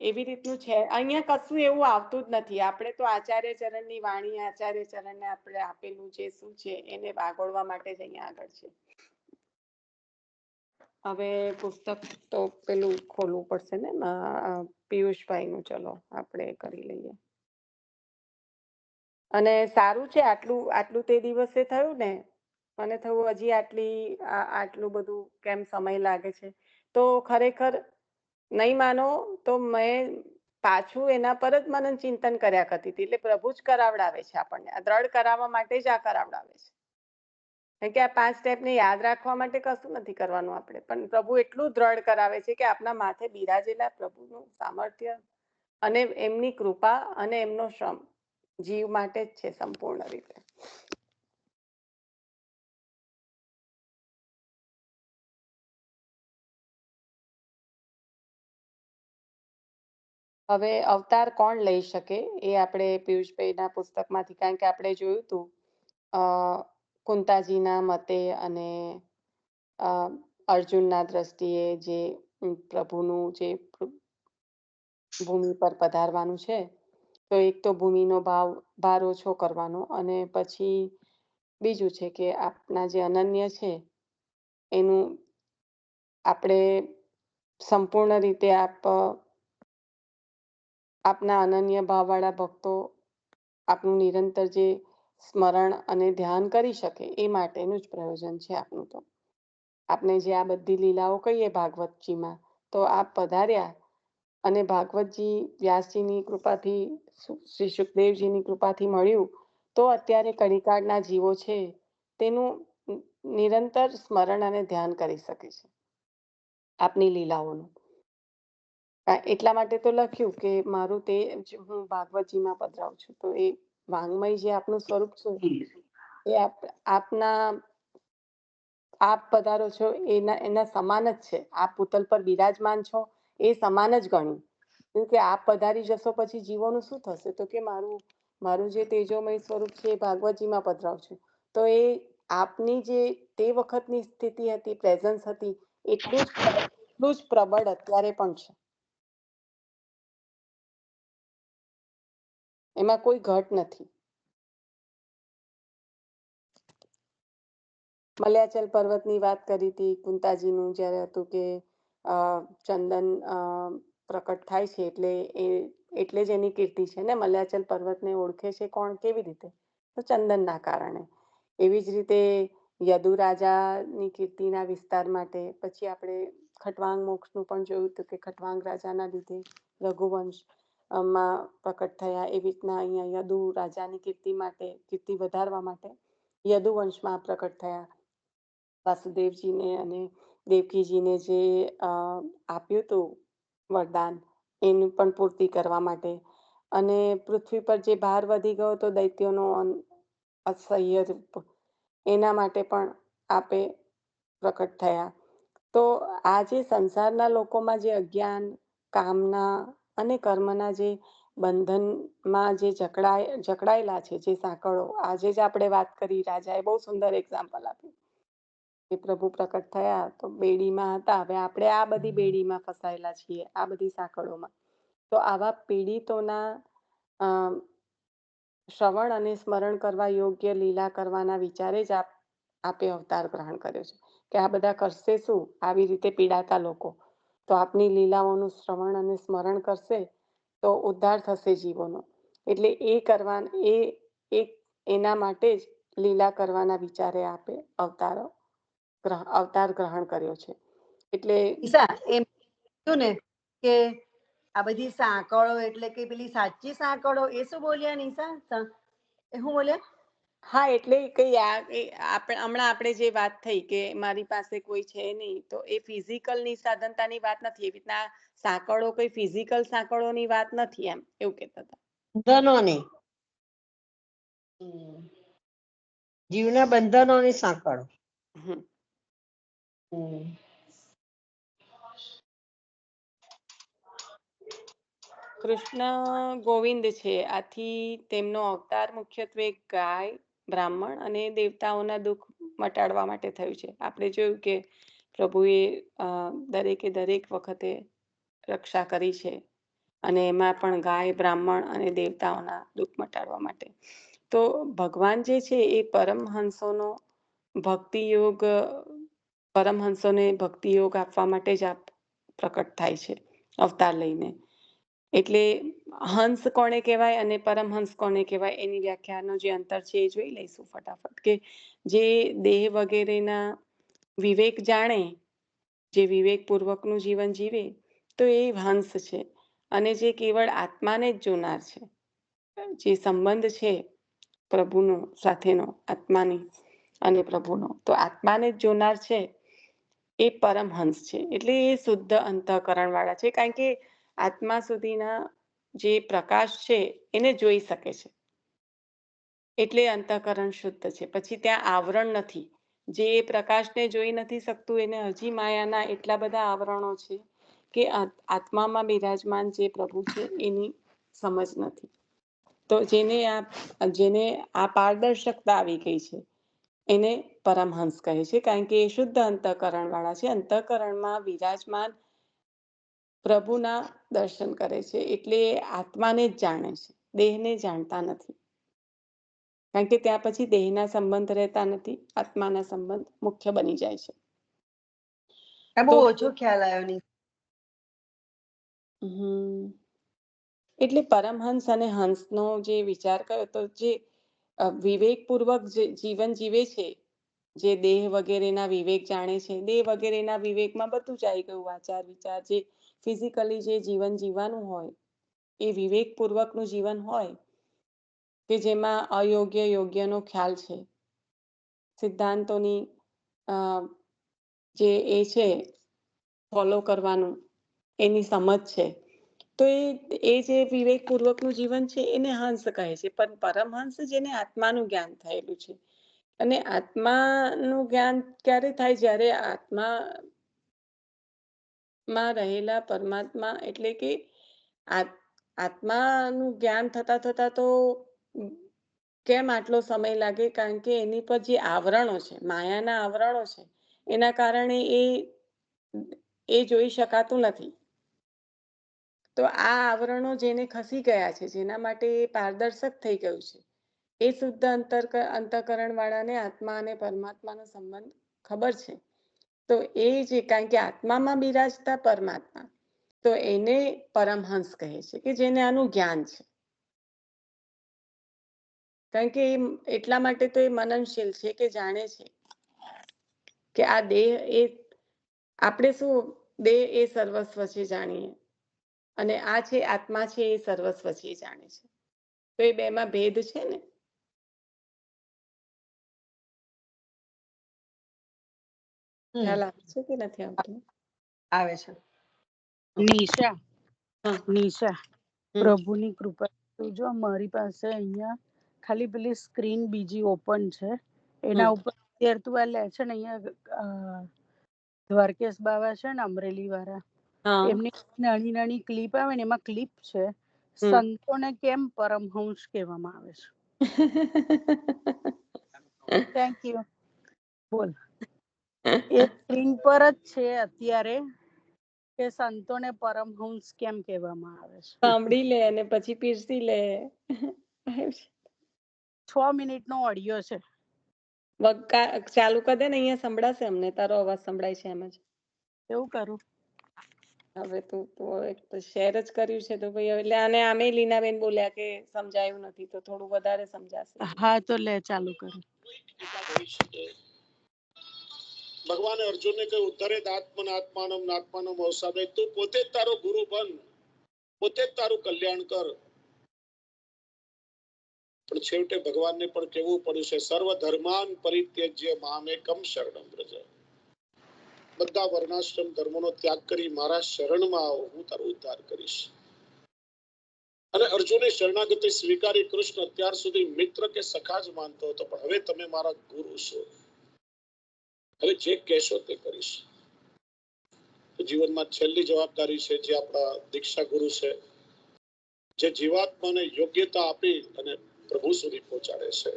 એવી રીતનું છે. અહીંયા કશું એવું આવતું જ નથી. આપણે તો આચાર્ય ચરણની વાણી, આચાર્ય ચરણને આપણે આપેલું જે શું છે એને વાગોળવા માટે જ અહીંયા આગળ છે. હવે પુસ્તક તો પેલું ખોલવું પડશે ને પિયુષભાઈનું. ચલો આપણે કરી લઈએ. અને સારું છે આટલું તે દિવસે થયું ને, મને થયું હજી આટલું બધું કેમ સમય લાગે છે. તો ખરેખર નહીં માનો તો મેં પાછું એના પર જ મનન ચિંતન કર્યા કરતી હતી. એટલે પ્રભુ જ કરાવડાવે છે આપણને, આ દ્રઢ કરાવવા માટે જ આ કરાવડાવે છે. કારણ કે આ 5 સ્ટેપને યાદ રાખવા માટે કશું નથી કરવાનું આપણે, પણ પ્રભુ એટલું દ્રઢ કરાવે છે કે આપણા માથે બિરાજેલા પ્રભુનું સામર્થ્ય અને એમની કૃપા અને એમનો શ્રમ જીવ માટે જ છે સંપૂર્ણ રીતે. હવે અવતાર કોણ લઈ શકે એ આપણે પિયુષભાઈના પુસ્તકમાંથી, કારણ કે આપણે જોયું હતું કુંતાજીના મતે અને અર્જુનના દ્રષ્ટિએ જે પ્રભુનું જે ભૂમિ પર પધારવાનું છે, તો એક તો ભૂમિનો ભાર ઓછો કરવાનો, અને પછી બીજું છે કે આપના જે અનન્ય છે એનું આપણે સંપૂર્ણ રીતે આપના અનન્ય ભાવવાળા ભક્તો આપનું નિરંતર જે સ્મરણ અને ધ્યાન કરી શકે એ માટેનું જ પ્રયોજન છે આપનું. તો આપણે જે આ બધી લીલાઓ કહીએ ભાગવતજીમાં, તો આપ પધાર્યા અને ભાગવતજી વ્યાસજીની કૃપાથી, શ્રી સુખદેવજીની કૃપાથી મળ્યું, તો અત્યારે કળીકાળના જીવો છે તેનું નિરંતર સ્મરણ અને ધ્યાન કરી શકે છે આપની લીલાઓનું. એટલા માટે તો લખ્યું કે મારું તે હું ભાગવતજીમાં પધરાવું છું. તો એ વાંગમય જે આપનું સ્વરૂપ છે એ આપ પધારો છો એના સમાન જ છે. આપ પુતલ પર બિરાજમાન છો એ સમાન જ ગણ્યું. કેમ કે આપ પધારી જશો પછી જીવોનું શું થશે? તો કે મારું જે તેજોમય સ્વરૂપ છે એ ભાગવતજીમાં પધરાવું છું. તો એ આપની જે તે વખતની સ્થિતિ હતી, પ્રેઝન્સ હતી, એટલું જ પ્રબળ અત્યારે પણ છે. એમાં કોઈ ઘટ નથી. મલ્યાચલ પર્વતની વાત કરી હતી, કુંતાજીનું જ્યારે હતું કે ચંદન પ્રકટ થાય છે એટલે જ એની કીર્તિ છે ને. મલ્યાચલ પર્વતને ઓળખે છે કોણ, કેવી રીતે? તો ચંદનના કારણે. એવી જ રીતે યદુ રાજાની કીર્તિના વિસ્તાર માટે પછી આપણે ખટવાંગ મોક્ષનું પણ જોયું હતું કે ખટવાંગ રાજાના લીધે રઘુવંશ માં પ્રકટ થયા. એવી રીતના અહીંયા યદુ રાજાની કીર્તિ વધારવા માટે યદુવંશમાં પ્રકટ થયા. વાસુદેવજીને અને દેવકીજીને જે આપ્યું હતું વરદાન, એની પણ પૂર્તિ કરવા માટે. અને પૃથ્વી પર જે ભાર વધી ગયો હતો દૈત્યોનો અસહ્ય રૂપ, એના માટે પણ આપે પ્રકટ થયા. તો આ જે સંસારના લોકોમાં જે અજ્ઞાન, કામના અને કર્મના જે બંધનમાં જે જકડાયેલા છે, જે સાંકળો, આજે જ આપણે વાત કરી, રાજાએ બહુ સુંદર એક્ઝામ્પલ આપ્યું કે પ્રભુ પ્રકટ થયા તો બેડીમાં હતા, હવે આપણે આ બધી બેડીમાં ફસાયેલા છીએ, આ બધી સાંકળોમાં. તો આવા પીડિતોના શ્રવણ અને સ્મરણ કરવા યોગ્ય લીલા કરવાના વિચારે જ આપે અવતાર ગ્રહણ કર્યો છે કે આ બધા કરશે શું, આવી રીતે પીડાતા લોકો, તો આપની લીલાઓનું શ્રવણ અને સ્મરણ કરશે તો ઉદ્ધાર થશે જીવોનો. એટલે એના માટે જ લીલા કરવાના વિચારે આપે અવતાર ગ્રહણ કર્યો છે. એટલે ઈશા એમ કીધું ને કે આ બધી સાંકળો એટલે કે પેલી સાચી સાંકળો, એ શું બોલ્યા નિશા? એ શું બોલ્યા? હા, એટલે હમણાં આપણે જે વાત થઈ કે મારી પાસે કોઈ છે નહીં, તો એ ફિઝિકલની સાધનતાની વાત નથી. એવી રીતના સાંકળો કોઈ ફિઝિકલ સાંકળોની વાત નથી, એમ એવું કહેતા હતા. બંધનોની, જીવના બંધનોની સાંકળો. કૃષ્ણ ગોવિંદ છે, આથી તેમનો અવતાર મુખ્યત્વે ગાય, બ્રાહ્મણ અને દેવતાઓના દુઃખ મટાડવા માટે થયું છે. આપણે જોયું કે પ્રભુએ દરેક વખતે રક્ષા કરી છે, અને એમાં પણ ગાય, બ્રાહ્મણ અને દેવતાઓના દુઃખ મટાડવા માટે. તો ભગવાન જે છે એ પરમહંસોને ભક્તિ યોગ આપવા માટે જ પ્રકટ થાય છે અવતાર લઈને. એટલે હંસ કોને કહેવાય અને પરમહંસ કોને કહેવાય એની વ્યાખ્યાનો જે અંતર છે એ જોઈ લઈશું ફટાફટ. કે જે દેહ વગેરેના વિવેક જાણે, જે વિવેકપૂર્વકનું જીવન જીવે, તો એ હંસ છે. અને જે કેવળ આત્માને જ જોનાર છે, જે સંબંધ છે પ્રભુનો સાથેનો, આત્માની અને પ્રભુનો, તો આત્માને જ જોનાર છે એ પરમહંસ છે. એટલે એ શુદ્ધ અંતઃકરણ વાળા છે, કારણ કે આત્મા સુધીના જે પ્રકાશ છે એને જોઈ શકે છે, એટલે અંતઃકરણ શુદ્ધ છે. પછી ત્યાં આવરણ નથી. જે પ્રકાશને જોઈ નથી શકતું એને હજી માયાના એટલા બધા આવરણો છે કે આત્મામાં બિરાજમાન જે પ્રભુ છે એની સમજ નથી. તો જેને આ પારદર્શકતા આવી ગઈ છે એને પરમહંસ કહે છે, કારણ કે એ શુદ્ધ અંતઃકરણ વાળા છે. અંતઃકરણમાં બિરાજમાન પ્રભુના દર્શન કરે છે, એટલે આત્માને જ જાણે છે, દેહને જાણતા નથી. કારણ કે ત્યાં પછી દેહના સંબંધ રહેતા નથી, આત્માના સંબંધ મુખ્ય બની જાય છે. બહુ ઓછો ખ્યાલ આવ્યો નહીં. એટલે પરમહંસ અને હંસનો જે વિચાર કર્યો તો જે વિવેકપૂર્વક જીવન જીવે છે, જે દેહ વગેરેના વિવેક જાણે છે, દેહ વગેરેના વિવેકમાં બધું જ આવી ગયું, આચાર વિચાર, જે ફિઝિકલી જે જીવન જીવવાનું હોય એ વિવેકપૂર્વકનું જીવન હોય કે જેમાં અયોગ્ય યોગ્યનો ખ્યાલ છે, સિદ્ધાંતોની જે એ છે ફોલો કરવાનું એની સમજ છે, તો એ જે વિવેકપૂર્વકનું જીવન છે એને હંસ કહે છે. પણ પરમહંસ જેને આત્માનું જ્ઞાન થયેલું છે. અને આત્માનું જ્ઞાન ક્યારે થાય? જ્યારે આત્મામાં રહેલા પરમાત્મા, એટલે કે આત્માનું જ્ઞાન થતા તો કેમ આટલો સમય લાગે? કારણ કે એની પર જે આવરણો છે, માયાના આવરણો છે, એના કારણે એ જોઈ શકાતું નથી. તો આ આવરણો જેને ખસી ગયા છે, જેના માટે એ પારદર્શક થઈ ગયું છે, એ શુદ્ધ અંતઃકરણ વાળાને આત્મા અને પરમાત્માનો સંબંધ ખબર છે. તો એ જે કારણ કે આત્મામાં બિરાજતા પરમાત્મા, તો એને પરમહંસ કહે છે કે જેને આનું જ્ઞાન છે. કારણ કે એટલા માટે તો એ મનનશીલ છે કે જાણે છે કે આ દેહ એ આપણે શું દેહ એ સર્વસ્વ છે જાણીએ, અને આ છે આત્મા છે એ સર્વસ્વ છે એ જાણે છે. તો એ બેમાં ભેદ છે ને. ખ્યાલ આવે છે કે નથી આવતો? આવે છે. નિશા હા. નિશા હમ. પ્રભુની કૃપા તું જો મારી પાસે અહીંયા ખાલી પેલી સ્ક્રીન બીજી ઓપન છે, એના હમ. ઉપર અત્યારે તું આ લે છે ને અહીંયા દ્વારકેશ બાવા છે ને અમરેલી વાળા, હા. એમની નાની નાની ક્લિપ આવે ને એમાં ક્લિપ છે હમ. સંતોને કેમ પરમહંસ કહેવામાં આવે છે. Thank you. બોલ. એ સ્ક્રીન પર જ છે અત્યારે કે સંતોને પરમહંસ કેમ કહેવામાં આવે છે. સાંભળી લે અને પછી પીરસી લે. 6 મિનિટનો ઓડિયો છે. ચાલુ કરી દે ને, અહીંયા સંભળાશે અમને. તારો અવાજ સંભળાય છે એમ જ. એવું કરું? હવે તું શેર જ કર્યું છે તો ભાઈ એટલે આને આમે લીનાબેન બોલ્યા કે સમજાયું નથી, તો થોડું વધારે સમજાશે. હા તો લે ચાલુ કરું. ભગવાને અર્જુનને કહ્યું, ઉદ્ધરે આત્માનમ આત્માનમ અવસાદે, તું પોતે જ તારો ગુરુ બન, પોતે જ તારું કલ્યાણ કર. પણ છેવટે ભગવાનને પણ કહેવું પડ્યું છે, સર્વ ધર્માન પરિત્યજ્ય મામેકમ શરણમ વ્રજ. બધા વર્ણાશ્રમ ધર્મોનો ત્યાગ કરી મારા શરણમાં આવો, હું તારો ઉદ્ધાર કરીશ. અને અર્જુને શરણાગતિ સ્વીકારી. કૃષ્ણ અત્યાર સુધી મિત્ર કે સખા જ માનતો હતો, પણ હવે તમે મારા ગુરુ છો, હવે જે કહેશો તે કરીશ. જીવનમાં છેલ્લી જવાબદારી છે જે આપણા દીક્ષા ગુરુ છે, જે જીવાત્માને યોગ્યતા આપી અને પ્રભુ સુધી પહોંચાડે છે.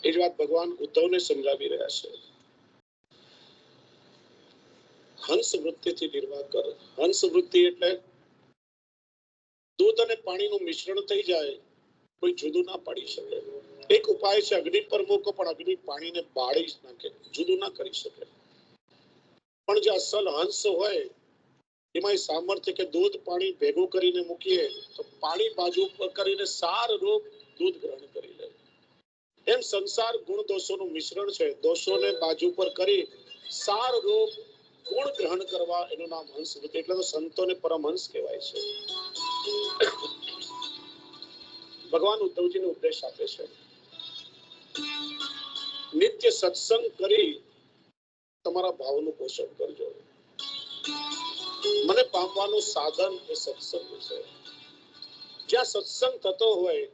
એ જ વાત ભગવાન ઉદ્ધવને સમજાવી રહ્યા છે. હંસ વૃત્તિથી નિર્વાહ કર. હંસ વૃત્તિ એટલે દૂધ અને પાણીનું મિશ્રણ થઈ જાય, કોઈ જુદું ના પાડી શકે. એક ઉપાય છે, અગ્નિ પર મૂકો, પણ અગ્નિ પાણીને બાળી જ નાખે, જુદું ના કરી શકે. પણ જે અસલ હંસ હોય એમાં સામર્થ્ય કે દૂધ પાણી ભેગું કરીને મૂકીએ તો પાણી બાજુ પર કરીને સારરૂપ દૂધ ગ્રહણ કરી લે. એમ સંસાર ગુણ દોષોનું મિશ્રણ છે. દોષોને બાજુ પર કરી સારરૂપ ગુણ ગ્રહણ કરવા, એનું નામ હંસ વૃત્તિ. એટલે તો સંતોને પરમહંસ કહેવાય છે. ભગવાન ઉદ્ધવજીને ઉપદેશ આપે છે, નિત્ય સત્સંગ કરી તમારા ભાવનું પોષણ કરજો. મને પામવાનું સાધન એ સત્સંગ છે. જ્યાં સત્સંગ થતો હોય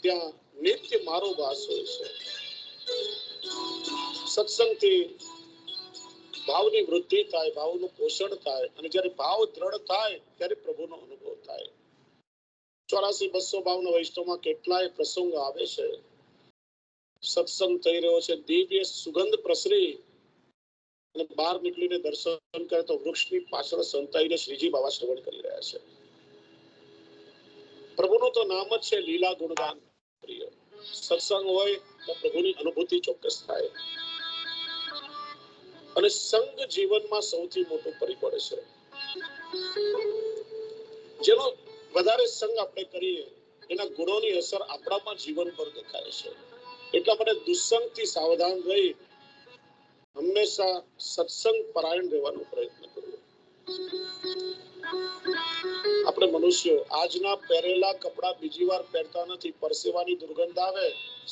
ત્યાં નિત્ય મારો વાસ હોય છે. સત્સંગથી ભાવની વૃદ્ધિ થાય, ભાવનું પોષણ થાય, અને જ્યારે ભાવ દ્રઢ થાય ત્યારે પ્રભુનો અનુભવ થાય. 84-252 વૈષ્ણવમાં કેટલાય પ્રસંગ આવે છે. સત્સંગ થઈ રહ્યો છે, દિવ્ય સુગંધ પ્રસરી, અને બહાર નીકળીને દર્શન કરે તો વૃક્ષની પાછળ સંતાઈને શ્રીજી બાબા શ્રવણ કરી રહ્યા છે. પ્રભુનું તો નામ જ છે લીલા ગુણગાન પ્રિય. સત્સંગ હોય તો પ્રભુની અનુભૂતિ ચોક્કસ થાય. અને સંગ જીવનમાં સૌથી મોટું પરિબળ છે. જેનો વધારે સંગ આપણે કરીએ એના ગુણોની અસર આપણામાં જીવન પર દેખાય છે. એટલા માટે દુસ્સંગથી સાવધાન રહી હંમેશા સત્સંગ પરાયણ રહેવાનો પ્રયત્ન કરવો. આપણે મનુષ્યો આજના પહેરેલા કપડા બીજી વાર પહેરતા નથી. પરસેવાની દુર્ગંધ આવે,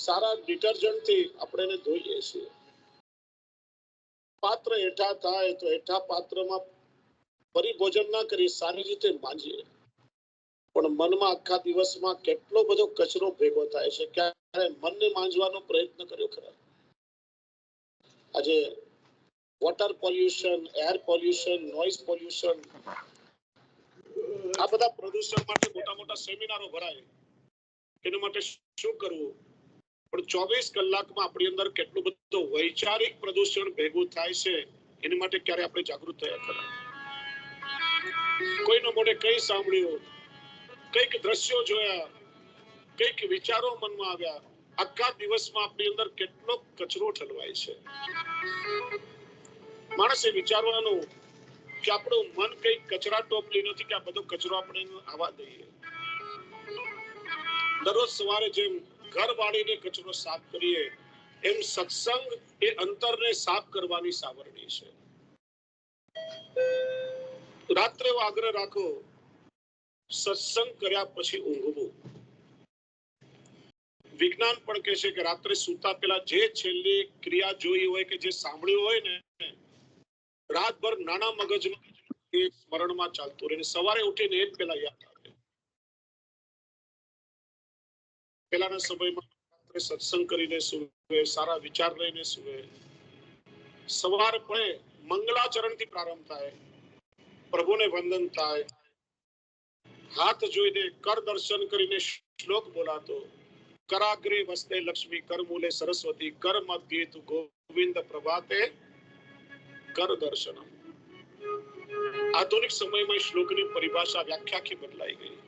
સારા ડિટર્જન્ટથી આપણે એને ધોઈએ છીએ. પાત્ર હેઠા થાય તો હેઠા પાત્રમાં પરિભોજન ના કરી સારી રીતે માંજીએ. પણ મનમાં આખા દિવસમાં કેટલો બધો કચરો ભેગો થાય છે. ક્યારે મનને માંજવાનો પ્રયત્ન કર્યો ખરા? આજે water pollution, air pollution, noise pollution, આ બધા પ્રદૂષણ માટે મોટા મોટા સેમિનારો ભરાય. એના માટે શું કરવું? પણ 24 કલાકમાં આપણી અંદર કેટલું બધું વૈચારિક પ્રદૂષણ ભેગું થાય છે, એની માટે ક્યારે આપણે જાગૃત થયા ખરા? કોઈનો મોઢે કઈ સાંભળ્યું, કઈક દ્રશ્યો જોયા, કઈક વિચારો મનમાં આવ્યા, આખા દિવસમાં આપણી અંદર કેટલો કચરો ઠલવાય છે. માણસે વિચારવાનું કે આપણું મન કઈ કચરા ટોપલી નથી કે આ બધો કચરો આપણે આવવા દઈએ. દરરોજ સવારે જેમ ઘર વાળીને કચરો સાફ કરીએ એમ સત્સંગ એ અંતરને સાફ કરવાની સાવરણી છે. રાત્રે આગ્રહ રાખો, સત્સંગ કર્યા પછી ઊંઘવું. વિજ્ઞાન પણ કહે છે કે રાત્રે સૂતા પહેલા જે છેલ્લી ક્રિયા જોઈ હોય કે જે સાંભળ્યું હોય ને, રાતભર નાના મગજમાં એ સ્મરણમાં ચાલતું રહે, સવારે ઉઠીને એ જ પેલા યાદ આવે. પેલાના સમયમાં રાત્રે સત્સંગ કરીને સુવે, સારા વિચાર લઈને સુવે. સવાર પડે મંગલાચરણથી પ્રારંભ થાય, પ્રભુને વંદન થાય, હાથ જોઈને કર દર્શન કરીને શ્લોક બોલાતો, કરાગ્રે વસ્તે લક્ષ્મી, કર મૂલે સરસ્વતી, કર મધ્યે તુ ગોવિંદ પ્રભાતે કર દર્શનમ. આધુનિક સમયમાં શ્લોકની પરિભાષા વ્યાખ્યાથી બદલાઈ ગઈ.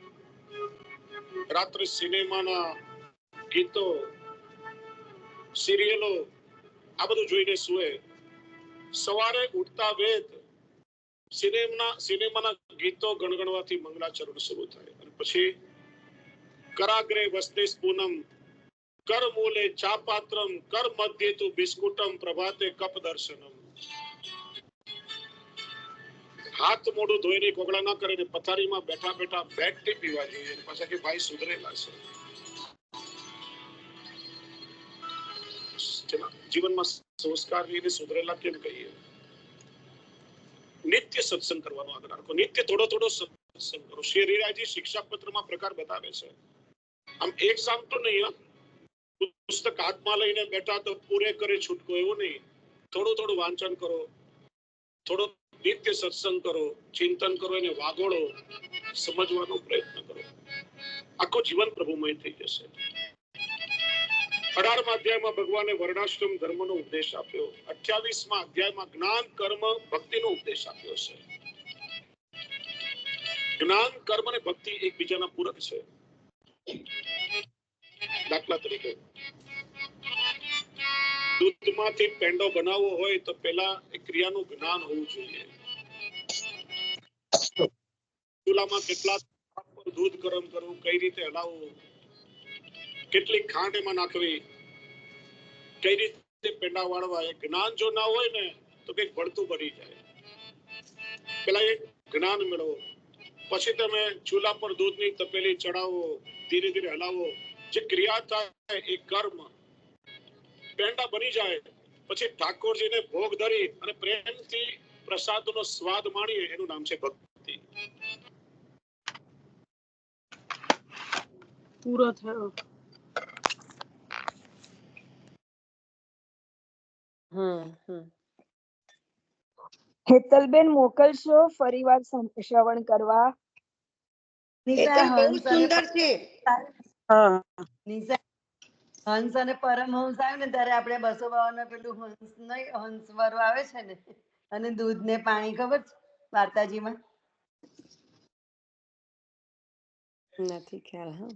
રાત્રે સિનેમાના ગીતો, સિરિયલો આ બધું જોઈને સુવે. સવારે ઉઠતા વેદ સિનેમાના ગીતો ગણગણવાથી મંગલાચરણ શરૂ થાય. અને પછી કરાગ્રે વસ્તે પૂનમ, કર મૂલે ચા પાત્રમ, કર મધ્યે તુ બિસ્કુટમ, પ્રભાતે કપ દર્શનમ. હાથ મોઢું ધોઈને કોગળા ના કરીને પથારીમાં બેઠા બેઠા બેડ ટી પીવા જોઈએ. પાછા કે ભાઈ સુધરેલા છે. જીવનમાં સંસ્કાર રીતે સુધરેલા કેમ કહીએ? નિત્ય સત્સંગ કરવાનો આગ્રહ રાખો, નિત્ય થોડો થોડો સત્સંગ કરો. શ્રી હરિરાયજી શિક્ષાપત્રમાં પ્રકાર બતાવે છે. આમ એક સામ તો નહીં, પુસ્તક હાથમાં લઈને બેઠા તો પૂરે કરે છૂટકો, એવું નહીં. થોડું થોડું વાંચન કરો, થોડો નિત્ય સત્સંગ કરો, ચિંતન કરો, એને વાગોળો, સમજવાનો પ્રયત્ન કરો. આખું જીવન પ્રભુમય થઈ જશે. 18મા અધ્યાયમાં ભગવાને વર્ણાશ્રમ ધર્મનો ઉપદેશ આપ્યો. 28મા અધ્યાયમાં જ્ઞાન કર્મ ભક્તિનો ઉપદેશ આપ્યો છે. જ્ઞાન કર્મ અને ભક્તિ એકબીજાના પૂરક છે. દાખલા તરીકે દૂધમાંથી પેંડો બનાવવો હોય તો પેલા એ ક્રિયાનું જ્ઞાન હોવું જોઈએ. ચૂલામાં કેટલા દૂધ ગરમ કરવું, કઈ રીતે હલાવવું, કેટલી ખાંડ એમાં નાખવી, કઈ રીતે પેંડા વાળવા, એ જ્ઞાન જો ના હોય ને તો કઈક ભળતું બની જાય. પેલા એ જ્ઞાન મેળવો, પછી તમે ચૂલા પર દૂધની તપેલી ચડાવો, ધીરે ધીરે હલાવો, જે ક્રિયા થાય એ કર્મ. પેંડા બની જાય પછી ઠાકોરજીને ભોગ ધરી અને પ્રેમથી પ્રસાદનો સ્વાદ માણીએ, એનું નામ છે ભક્તિ. પૂરો થયો. હેતલબેન મોકલશો ફરીવાર શ્રવણ કરવા? નિશા, બહુ હંસ અને સુંદર છે. હા, નિશા, હંસ અને પરમહંસ આવે ને ત્યારે આપણે 252 પેલું હંસ નહીં, હંસ વાળું આવે છે ને, અને દૂધ ને પાણી, ખબર છે વાર્તાજીમાં? નથી ખ્યાલ. હા,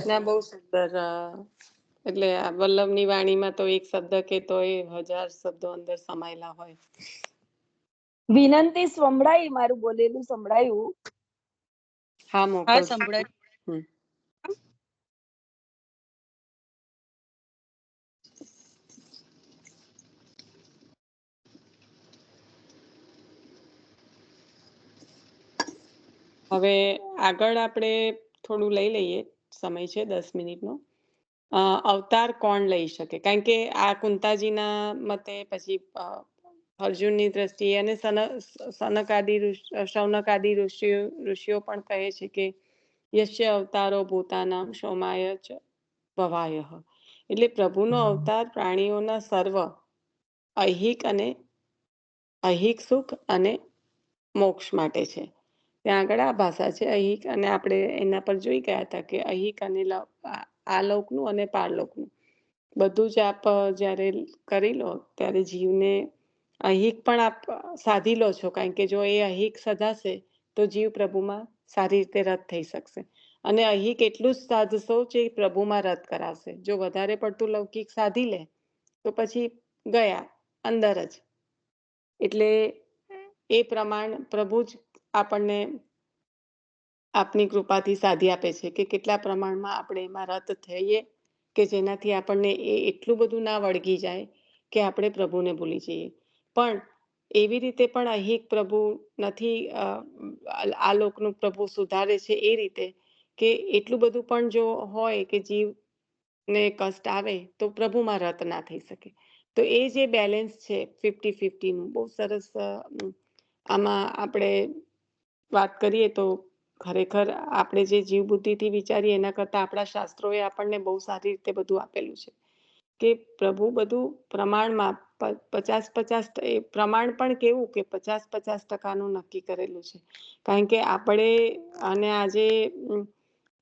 ના, બહુ સુંદર. એટલે આ વલ્લભની વાણીમાં તો એક શબ્દ કે તો એ 1000 શબ્દો અંદર સમાયેલા હોય. વિનંતી સંભળાઈ? મારું બોલેલું સંભળાયું? હા, હા, મોકલ. સંભળાય. હવે આગળ આપણે થોડું લઈ લઈએ, સમય છે 10 મિનિટનો. અવતાર કોણ લઈ શકે? કારણ કે આ કુંતાજીના મતે, પછી અર્જુનની દ્રષ્ટિએ અને શૌનકાદી ઋષિઓ પણ કહે છે કે યશ્ય અવતારો ભૂતાનામ સોમાય ચ ભવાય. એટલે પ્રભુનો અવતાર પ્રાણીઓના સર્વ ઐહિક સુખ અને મોક્ષ માટે છે. ત્યાં આગળ આ ભાષા છે ઐહિક, અને આપણે એના પર જોઈ ગયા હતા કે ઐહિક અને આ લોકનું અને પારલોકનું બધું જ આપ જ્યારે કરી લો ત્યારે જીવને ઐહિક પણ આપ સાધી લો છો. કારણ કે જો એ ઐહિક સધાશે તો જીવ પ્રભુમાં સારી રીતે રત થઈ શકશે. અને અહીં કેટલું જ સાધશો જે પ્રભુમાં રત કરાવશે. જો વધારે પડતું લૌકિક સાધી લે તો પછી ગયા અંદર જ. એટલે એ પ્રમાણ પ્રભુ જ આપણને આપની કૃપાથી સાધી આપે છે કે કેટલા પ્રમાણમાં આપણે એમાં રત થઈએ કે જેનાથી આપણને એ એટલું બધું ના વળગી જાય કે આપણે પ્રભુને ભૂલી જઈએ. પણ એવી રીતે પણ અહીં પ્રભુ નથી, આ લોકનું પ્રભુ સુધારે છે એ રીતે કે એટલું બધું પણ જો હોય કે જીવને કષ્ટ આવે તો પ્રભુમાં રત ના થઈ શકે. તો એ જે બેલેન્સ છે 50-50 બહુ સરસ આમાં આપણે વાત કરીએ તો ખરેખર આપણે જે જીવ બુદ્ધિથી વિચારીએ એના કરતાં આપણા શાસ્ત્રોએ આપણને બહુ સારી રીતે બધું આપેલું છે કે પ્રભુ બધું પ્રમાણમાં 50-50 એ પ્રમાણ પણ કેવું કે 50-50% નક્કી કરેલું છે. કારણ કે આપણે અને આજે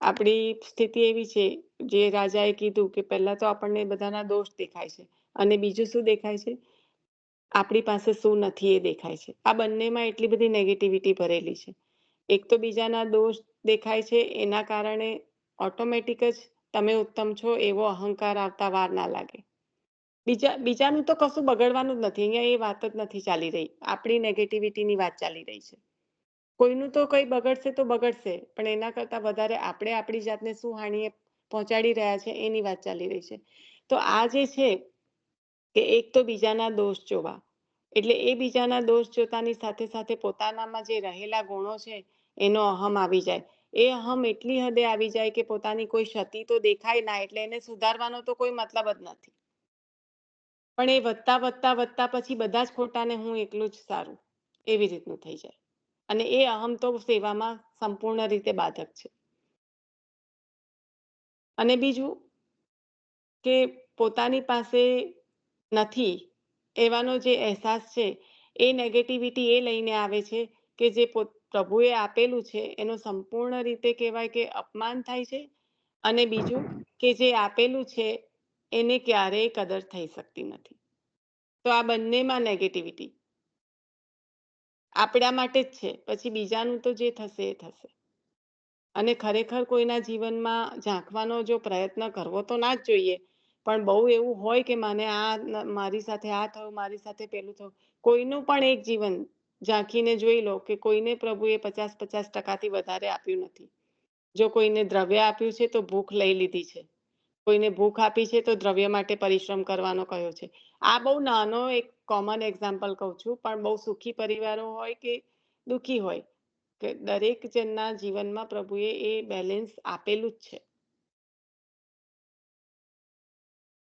આપણી સ્થિતિ એવી છે, જે રાજાએ કીધું કે પહેલા તો આપણને બધાના દોષ દેખાય છે અને બીજું શું દેખાય છે, આપણી પાસે શું નથી એ દેખાય છે. આ બંનેમાં એટલી બધી નેગેટિવિટી ભરેલી છે. એક તો બીજાના દોષ દેખાય છે, એના કારણે ઓટોમેટિક જ તમે ઉત્તમ છો એવો અહંકાર આવતા વાર ના લાગે. બીજાનું તો કશું બગડવાનું જ નથી, અહીંયા એ વાત જ નથી ચાલી રહી. આપણી નેગેટિવિટીની વાત ચાલી રહી છે. કોઈનું તો કંઈ બગડશે તો બગડશે, પણ એના કરતાં વધારે આપણે આપણી જાતને શું હાનિએ પહોંચાડી રહ્યા છે એની વાત ચાલી રહી છે. તો આ જે છે કે એક તો બીજાના દોષ જોવા, એટલે એ બીજાના દોષ જોતાની સાથે સાથે પોતાનામાં જે રહેલા ગુણો છે એનો અહમ આવી જાય. એ અહમ એટલી હદે આવી જાય કે પોતાની કોઈ ક્ષતિ તો દેખાય ના, એટલે એને સુધારવાનો તો કોઈ મતલબ જ નથી. પણ એ વધતા વધતા વધતા પછી બધા જ ખોટાને હું એકલું જ સારું એવી રીતનું થઈ જાય. અને એ અહમ તો સેવામાં સંપૂર્ણ રીતે બાધક છે. અને બીજું કે પોતાની પાસે નથી એવાનો જે અહેસાસ છે એ નેગેટિવિટી એ લઈને આવે છે કે જે પ્રભુએ આપેલું છે એનો સંપૂર્ણ રીતે કહેવાય કે અપમાન થાય છે. અને બીજું કે જે આપેલું છે એને ક્યારેય કદર થઈ શકતી નથી. તો આ બંનેમાં નેગેટિવિટી આપણા માટે જ છે, પછી બીજાનું તો જે થશે એ થશે. અને ખરેખર કોઈના જીવનમાં ઝાંખવાનો જો પ્રયત્ન કરવો તો ના જ જોઈએ, પણ બહુ એવું હોય કે મને આ મારી સાથે આ થયું, મારી સાથે પેલું થયું. કોઈનું પણ એક જીવન ઝાંખીને જોઈ લો કે કોઈને પ્રભુએ 50-50% વધારે આપ્યું નથી. જો કોઈને દ્રવ્ય આપ્યું છે તો ભૂખ લઈ લીધી છે, કોઈને ભૂખ આપી છે તો દ્રવ્ય માટે પરિશ્રમ કરવાનો કહ્યો છે. આ બહુ નાનો એક કોમન એક્ઝામ્પલ કહું છું, પણ બહુ સુખી પરિવારો હોય કે દુઃખી હોય કે દરેક જણના જીવનમાં પ્રભુએ એ બેલેન્સ આપેલું જ છે.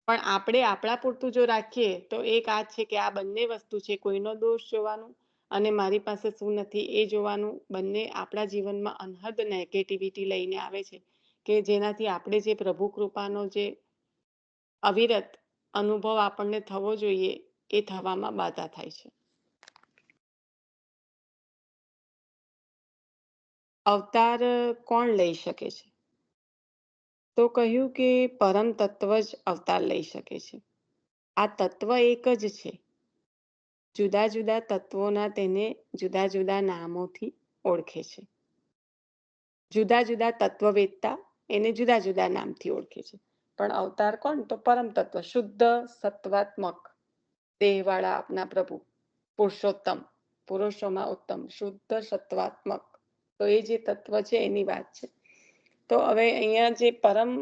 પણ આપણે આપણા પૂરતું જો રાખીએ તો એક આ છે કે આ બંને વસ્તુ છે, કોઈનો દોષ જોવાનું અને મારી પાસે શું નથી એ જોવાનું, બંને આપણા જીવનમાં અનહદ નેગેટિવિટી લઈને આવે છે કે જેનાથી આપણે જે પ્રભુ કૃપાનો જે અવિરત અનુભવ આપણને થવો જોઈએ એ થવામાં બાધા થાય છે. અવતાર કોણ લઈ શકે છે? તો કહ્યું કે પરમ તત્વ જ અવતાર લઈ શકે છે. આ તત્વ એક જ છે. જુદા જુદા તત્વોના તેને જુદા જુદા નામોથી ઓળખે છે. જુદા જુદા તત્વવેત્તા એને જુદા જુદા નામથી ઓળખે છે. પણ અવતાર કોણ? તો પરમ તત્વ, શુદ્ધ સત્વાત્મક દેહવાળા આપના પ્રભુ, પુરુષોત્તમ, પુરુષોમાં ઉત્તમ, શુદ્ધ સત્વાત્મક. તો એ જે તત્વ છે એની વાત છે. તો હવે અહીંયા જે પરમ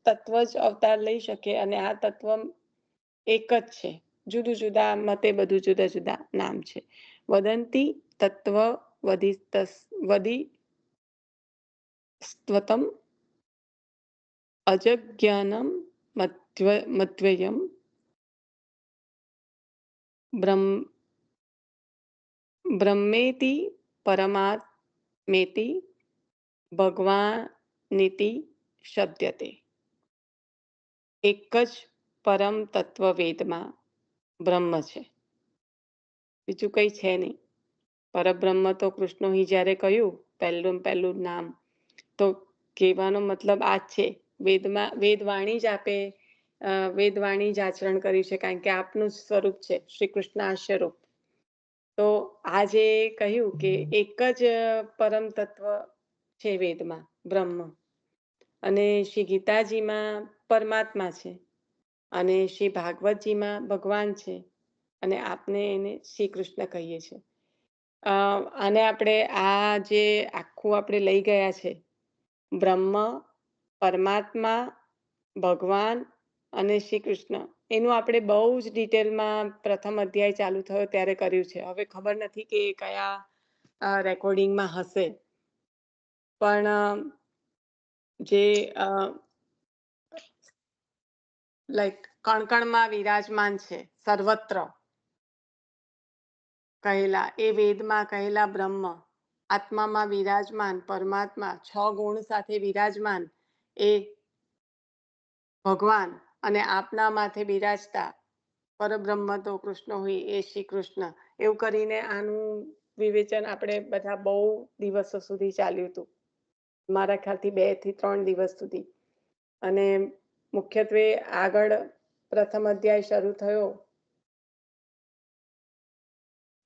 તત્વ જ અવતાર લઈ શકે અને આ તત્વ એક જ છે, જુદું જુદા મતે બધું જુદા જુદા નામ છે. વદંતી તત્વ વદી સ્ત્વતમ અજજ્ઞાનમ મધ્વયમ બ્રહ્મેતિ પરમાત્મેતિ ભગવાનિતિ શબ્દતે. એક જ પરમ તત્વ વેદમાં બ્રહ્મ છે, બીજું કંઈ છે નહીં. પરબ્રહ્મ તો કૃષ્ણોએ જ્યારે કહ્યું પહેલું નામ, તો કહેવાનો મતલબ આ જ છે. વેદવાણી જ આપે, વેદવાણી જ આચરણ કર્યું છે, કારણ કે આપનું જ સ્વરૂપ છે શ્રી કૃષ્ણ સ્વરૂપ. તો આજે કહ્યું કે એક જ પરમ તત્વ છે વેદમાં, બ્રહ્મ, અને શ્રી ગીતાજીમાં પરમાત્મા છે, અને શ્રી ભાગવતજીમાં ભગવાન છે, અને આપને એને શ્રી કૃષ્ણ કહીએ છીએ. આને આપણે આ જે આખું આપણે લઈ ગયા છે, બ્રહ્મ, પરમાત્મા, ભગવાન અને શ્રી કૃષ્ણ, એનું આપણે બહુ જ ડિટેલમાં પ્રથમ અધ્યાય ચાલુ થયો ત્યારે કર્યું છે. હવે ખબર નથી કે કયા રેકોર્ડિંગમાં હશે, પણ જે લાઈક કણકણમાં વિરાજમાન છે, સર્વત્ર કહેલા, એ વેદમાં કહેલા બ્રહ્મ, આત્મામાં વિરાજમાન પરમાત્મા, 6 ગુણ સાથે વિરાજમાન એ ભગવાન, અને આપના માથે બિરાજતા પરબ્રહ્મ તો કૃષ્ણ હોય એ શ્રી કૃષ્ણ. એવું કરીને આનું વિવેચન આપણે બધા બહુ દિવસો સુધી ચાલ્યું હતું, મારા ખ્યાલથી 2 થી 3 દિવસ સુધી. અને મુખ્યત્વે આગળ પ્રથમ અધ્યાય શરૂ થયો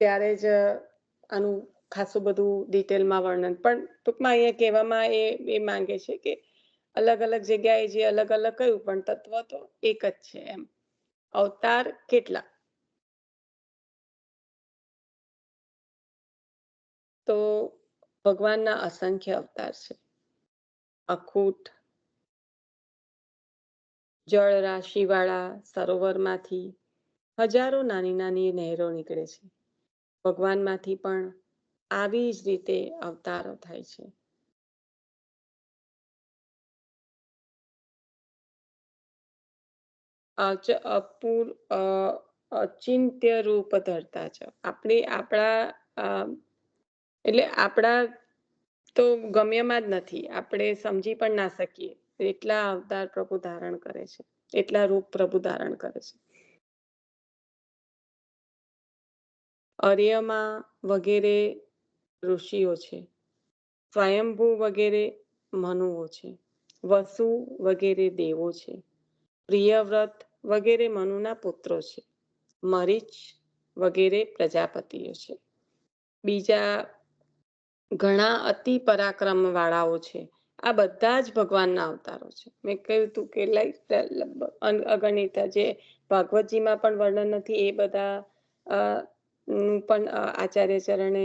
ત્યારે જ આનું ખાસું બધું ડિટેલમાં વર્ણન, પણ ટૂંકમાં અહીંયા કહેવામાં એ માંગે છે કે અલગ અલગ જગ્યાએ જે અલગ અલગ કહ્યું, પણ તત્વ તો એક જ છે એમ. અવતાર કેટલા? તો ભગવાનના અસંખ્ય અવતાર છે. અખૂટ જળ રાશિવાળા સરોવરમાંથી હજારો નાની નાની નહેરો નીકળે છે. ભગવાનમાંથી પણ આવી જ રીતે અવતારો થાય છે. અચિંત્ય રૂપ ધરતા છે. આપણા તો ગમ્યમાં જ નથી, આપણે સમજી પણ ના શકીએ એટલા અવતાર પ્રભુ ધારણ કરે છે, એટલા રૂપ પ્રભુ ધારણ કરે છે. અર્યમા વગેરે ઋષિઓ છે, સ્વયંભૂ વગેરે મનુઓ છે, વસુ વગેરે દેવો છે, પ્રિયવ્રત વગેરે મનુના પુત્રો છે, મરીચ વગેરે પ્રજાપતિઓ છે. બીજા ઘણા અતિ પરાક્રમ વાળાઓ છે. આ બધા જ ભગવાનના અવતારો છે. મેં કહ્યું હતું કે અગણિત, જે ભાગવતજીમાં પણ વર્ણન નથી, એ બધા પણ આચાર્ય ચરણે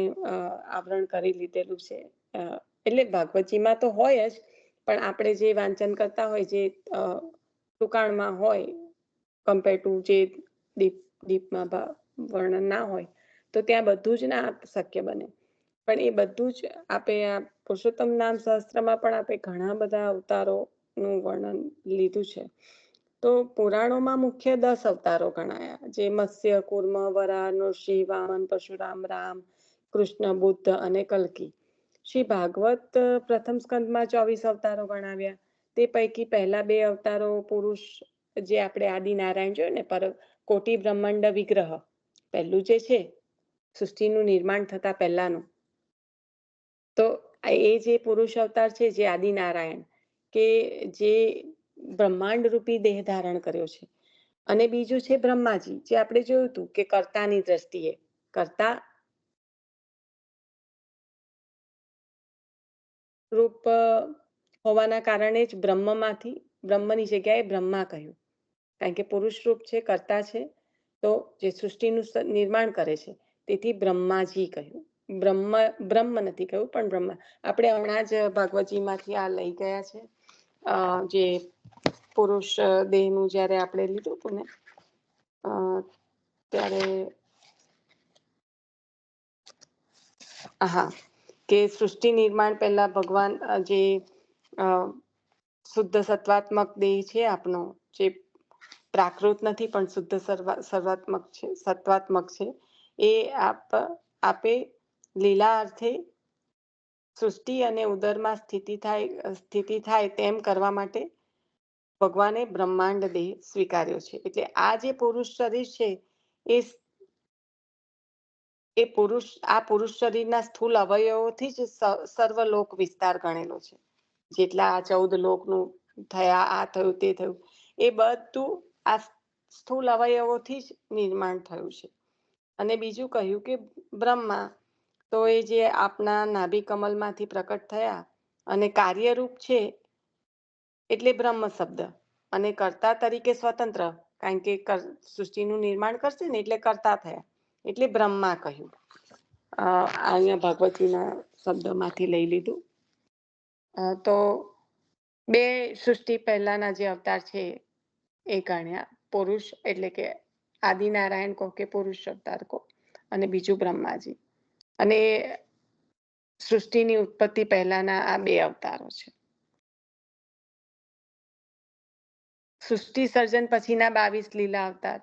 આવરણ કરી લીધેલું છે. એટલે ભાગવતજીમાં તો હોય જ, પણ આપણે જે વાંચન કરતા હોય, જે ટૂંકાણમાં હોય, કમ્પેર ટુ જે દીપમાં વર્ણન ના હોય, તો ત્યાં બધું જ ના શક્ય બને. પણ એ બધું જ આપે આ પુરુષોત્તમ નામ શાસ્ત્રમાં પણ આપણે ઘણા બધા અવતારોનું વર્ણન લીધું છે. તો પુરાણોમાં મુખ્ય 10 અવતારો ગણાયા, જે મત્સ્ય, કૂર્મ, વરાહ, નૃસિંહ, વામન, પરશુરામ, રામ, કૃષ્ણ, બુદ્ધ અને કલ્કી. શ્રી ભાગવત પ્રથમ સ્કંદમાં 24 અવતારો ગણાવ્યા. તે પૈકી પહેલા 2 અવતારો પુરુષ, જે આપણે આદિનારાયણ જોયું ને, પર કોટી બ્રહ્માંડ વિગ્રહ, પહેલું જે છે સૃષ્ટિનું નિર્માણ થતા પહેલાનું, તો એ જે પુરુષ અવતાર છે, જે આદિનારાયણ, કે જે બ્રહ્માંડ રૂપી દેહ ધારણ કર્યો છે. અને બીજું છે બ્રહ્માજી, જે આપણે જોયું હતું કે કર્તાની દ્રષ્ટિએ, કર્તા રૂપ હોવાના કારણે જ બ્રહ્મની જગ્યાએ બ્રહ્મા કહ્યું, કારણ કે પુરુષ રૂપ છે, કર્તા છે, તો જે સૃષ્ટિનું નિર્માણ કરે છે, તેથી બ્રહ્માજી કહ્યું. બ્રહ્મ નથી કહ્યું, પણ બ્રહ્મા. આપણે હમણાં જ ભાગવતજીમાંથી આ લઈ ગયા છે, જે પુરુષ દેહનું જ્યારે આપણે લીધું હતું ને, ત્યારે કે સૃષ્ટિ નિર્માણ પહેલા ભગવાન જે શુદ્ધ સત્વાત્મક દેહ છે આપનો, જે પ્રાકૃત નથી પણ શુદ્ધ સર્વાત્મક છે, સત્વાત્મક છે, એ આપે લીલા અર્થે સૃષ્ટિ અને ઉદરમાં સ્થિતિ થાય તેમ કરવા માટે ભગવાને બ્રહ્માંડ દેહ સ્વીકાર્યો છે. એટલે આ જે પુરુષ શરીર છે, એ પુરુષ શરીરના સ્થૂલ અવયવોથી જ સર્વલોક વિસ્તાર ગણેલો છે. જેટલા આ 14 લોકનું થયા, આ થયું, તે થયું, એ બધું આ સ્થૂલ અવયવોથી જ નિર્માણ થયું છે. અને બીજું કહ્યું કે બ્રહ્મા તો એ જે આપના નાભી કમલમાંથી પ્રકટ થયા અને કાર્યરૂપ છે એટલે બ્રહ્મ શબ્દ, અને કર્તા તરીકે સ્વતંત્ર, કારણ કે સૃષ્ટિનું નિર્માણ કરશે ને એટલે કર્તા થયા એટલે બ્રહ્મા કહ્યું. અહીંયા ભગવતીના શબ્દમાંથી લઈ લીધું. તો બે સૃષ્ટિ પહેલાના જે અવતાર છે એ ગણ્યા. પુરુષ એટલે કે આદિનારાયણ કહો કે પુરુષ અવતાર કહો, અને બીજું બ્રહ્માજી. અને સૃષ્ટિની ઉત્પત્તિ પહેલાના આ બે અવતારો છે. સૃષ્ટિ સર્જન પછીના 22 લીલા અવતાર: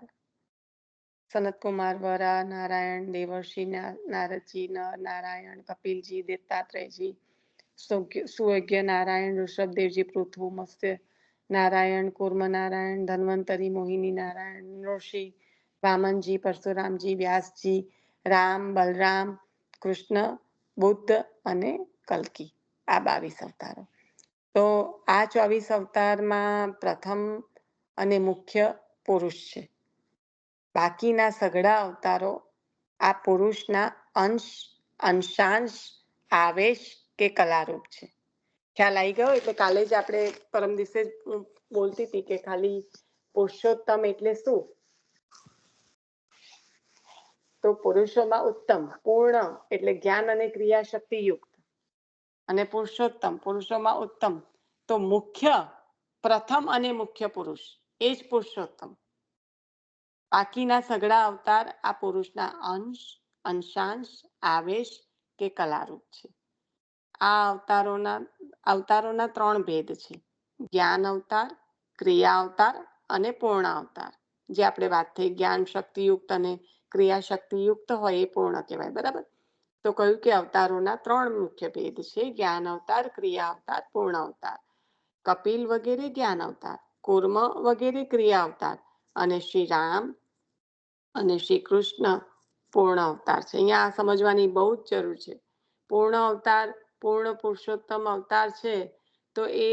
સનતકુમાર, વરા, નારાયણ, દેવર્ષિ નારદજી, નર નારાયણ, કપિલજી, દત્તાત્રેયજી, સુયજ્ઞ નારાયણ, ઋષભદેવજી, પૃથુ, મત્સ્ય નારાયણ, કૂર્મ નારાયણ, ધન્વંતરી, મોહિની નારાયણ, ઋષિ, વામનજી, પરશુરામજી, વ્યાસજી, રામ, બલરામ, કૃષ્ણ, બુદ્ધ અને કલ્કી. આ 22 અવતારો. તો આ 24 અવતારમાં પ્રથમ અને મુખ્ય પુરુષ છે. બાકીના સઘળા અવતારો આ પુરુષના અંશ, અંશાંશ, આવેશ કે કલારૂપ છે. ખ્યાલ આવી ગયો? એટલે કાલે જ આપણે પરમ દિવસે બોલતી હતી કે ખાલી પુરુષોત્તમ એટલે શું? તો પુરુષોમાં ઉત્તમ, પૂર્ણ એટલે જ્ઞાન અને ક્રિયા શક્તિયુક્ત, અને પુરુષોત્તમ પુરુષોમાં ઉત્તમ તો મુખ્ય, પ્રથમ અને મુખ્ય પુરુષ એ જ પુરુષોત્તમ. બાકીના સઘળા અવતાર આ પુરુષના અંશ, અંશાંશ, આવેશ કે કલારૂપ છે. આ અવતારોના 3 ભેદ છે: જ્ઞાન અવતાર, ક્રિયા અવતાર અને પૂર્ણ અવતાર. જે આપણે વાત થઈ, જ્ઞાન શક્તિયુક્ત અને ક્રિયા શક્તિયુક્ત હોય એ પૂર્ણ કહેવાય. બરાબર? તો કહ્યું કે અવતારોના 3 મુખ્ય ભેદ છે: જ્ઞાન અવતાર, ક્રિયા અવતાર, પૂર્ણ અવતાર. કપિલ વગેરે જ્ઞાન અવતાર, કૂર્મ વગેરે ક્રિયા અવતાર, અને શ્રી રામ અને શ્રી કૃષ્ણ પૂર્ણ અવતાર છે. અહીંયા સમજવાની બહુ જ જરૂર છે. પૂર્ણ અવતાર, પૂર્ણ પુરુષોત્તમ અવતાર છે, તો એ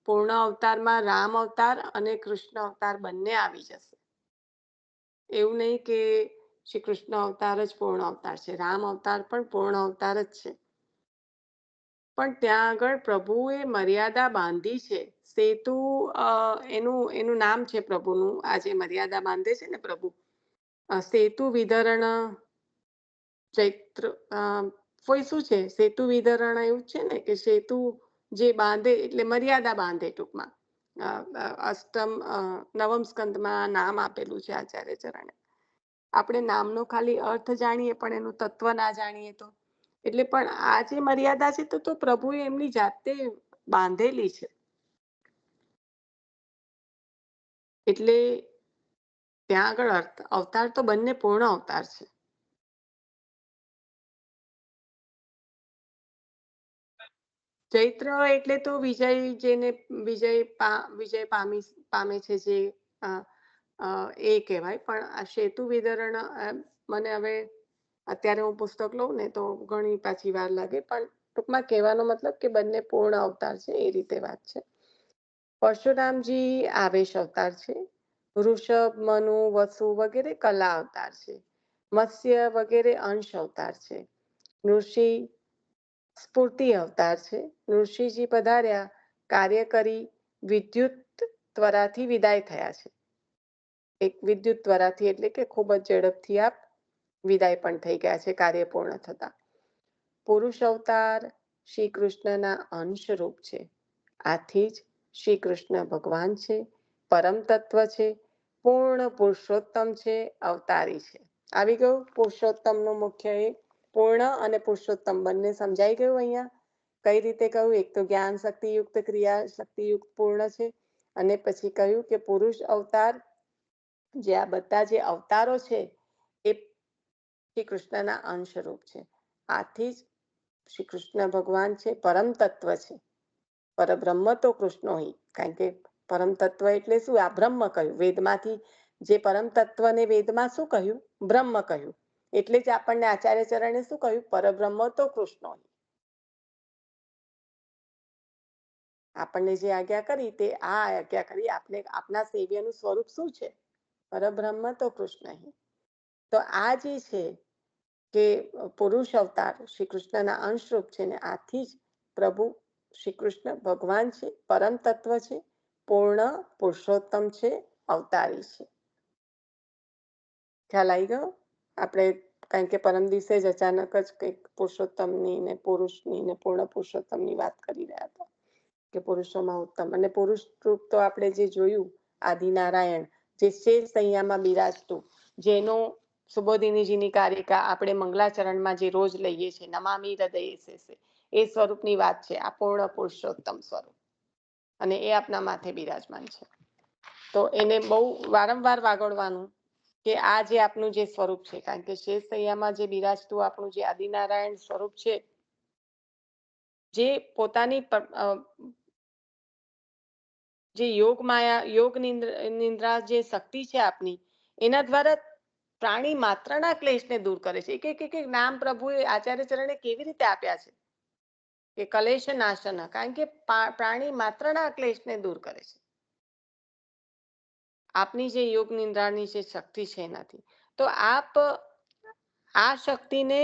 પૂર્ણ અવતારમાં રામ અવતાર અને કૃષ્ણ અવતાર બંને આવી જશે. એવું નહીં કે શ્રી કૃષ્ણ અવતાર જ પૂર્ણ અવતાર છે, રામ અવતાર પણ પૂર્ણ અવતાર જ છે. પણ ત્યાં આગળ પ્રભુએ મર્યાદા બાંધી છે. સેતુ એનું નામ છે પ્રભુનું. આજે મર્યાદા બાંધે છે ને પ્રભુ, સેતુ વિધરણ ચૈત્ર કોઈ શું છે, સેતુ વિધરણ એવું છે ને, કે સેતુ જે બાંધે એટલે મર્યાદા બાંધે. ટૂંકમાં અષ્ટમ નવમ સ્કંદમાં નામ આપેલું છે આચાર્ય ચરણે. આપણે નામનો ખાલી અર્થ જાણીએ પણ એનું તત્વ ના જાણીએ તો. એટલે પણ આ જે મર્યાદા છે તો પ્રભુએ એમની જાતે બાંધેલી છે. એટલે ત્યાં આગળ અવતાર તો બંને પૂર્ણ અવતાર છે. ચૈત્ર એટલે તો વિજય, જેને વિજય પામે છે જે એ કહેવાય. પણ આ સેતુ વિધરણ મને હવે અત્યારે હું પુસ્તક લઉં ને તો ઘણી પાછી વાર લાગે, પણ ટૂંકમાં કહેવાનો મતલબ કે બંને પૂર્ણ અવતાર છે, એ રીતે વાત છે. પરશુરામજી આવેશ અવતાર છે. ઋષભ, મનુ, વસુ વગેરે કલા અવતાર છે. મત્સ્ય વગેરે અંશ અવતાર છે. ઋષિ સ્ફૂર્તિ અવતાર છે. ઋષિજી પધાર્યા, કાર્ય કરી વિદ્યુત ત્વરાથી વિદાય થયા છે. એક વિદ્યુત ત્વરાથી એટલે કે ખૂબ જ ઝડપથી આપ વિદાય પણ થઈ ગયા છે કાર્ય પૂર્ણ થતા. પુરુષ અવતાર શ્રી કૃષ્ણના અંશ રૂપ છે. આથી જ શ્રી કૃષ્ણ ભગવાન છે, પરમ તત્વ છે, પૂર્ણ પુરુષોત્તમ છે, અવતારી છે. આવી ગયું પુરુષોત્તમનું મુખ્ય એ. પૂર્ણ અને પુરુષોત્તમ બંને સમજાઈ ગયું. અહીંયા કઈ રીતે કહ્યું? એક તો જ્ઞાન શક્તિયુક્ત, ક્રિયા શક્તિયુક્ત પૂર્ણ છે, અને પછી કહ્યું કે પુરુષ અવતાર, જે આ બધા જે અવતારો છે એ શ્રી કૃષ્ણના અંશ રૂપ છે. આથી જ શ્રી કૃષ્ણ ભગવાન છે, પરમ તત્વ છે. પરબ્રહ્મ તો કૃષ્ણો હિ, કારણ કે પરમ તત્વ એટલે શું? આ બ્રહ્મ કહ્યું. વેદમાંથી જે પરમ તત્વને વેદમાં શું કહ્યું? બ્રહ્મ કહ્યું. એટલે જ આપણને આચાર્ય ચરણે શું કહ્યું? પરબ્રહ્મ તો કૃષ્ણો હિ. આપણને જે આજ્ઞા કરી તે આ આજ્ઞા કરી. આપણે આપના સેવ્યનું સ્વરૂપ શું છે? પરબ્રહ્મ તો કૃષ્ણ હિ. તો આ જે છે કે પુરુષ અવતાર શ્રી કૃષ્ણના અંશરૂપ છે ને આથી જ પ્રભુ શ્રી કૃષ્ણ ભગવાન છે, પરમ તત્વ છે, પૂર્ણ પુરુષોત્તમ છે, અવતારી છે. ખ્યાલ આવી ગયો? આપણે કારણ કે પરમ દિવસે જ અચાનક જ કંઈક પુરુષોત્તમની ને પુરુષની ને પૂર્ણ પુરુષોત્તમની વાત કરી રહ્યા હતા કે પુરુષોમાં ઉત્તમ. અને પુરુષ રૂપ તો આપણે જે જોયું આદિનારાયણ જે શેષ સૈયામાં બિરાજતું, જેનો સુબોધિનીજીની કારિકા આપણે મંગલાચરણમાં જે રોજ લઈએ છીએ, નમામિ હૃદયે શેષે, એ સ્વરૂપની વાત છે આ પૂર્ણ પુરુષોત્તમ સ્વરૂપ, અને એ આપના માથે બિરાજમાન છે. તો એને બહુ વારંવાર વાગોળવાનું કે આ જે આપનું જે સ્વરૂપ છે, કારણ કે શેષ સૈયામાં જે બિરાજતું આપણું જે આદિનારાયણ સ્વરૂપ છે, જે પોતાની જે યોગ માયા યોગ નિંદ્રા જે શક્તિ છે આપની, એના દ્વારા પ્રાણી માત્રના ક્લેશને દૂર કરે છે. એક નામ પ્રભુએ આચાર્ય ચરણે કેવી રીતે આપ્યા છે કે કલેશ નાશન, કારણ કે પ્રાણી માત્રના ક્લેશને દૂર કરે છે આપની જે યોગ નિંદ્રાની જે શક્તિ છે એનાથી. તો આપ આ શક્તિને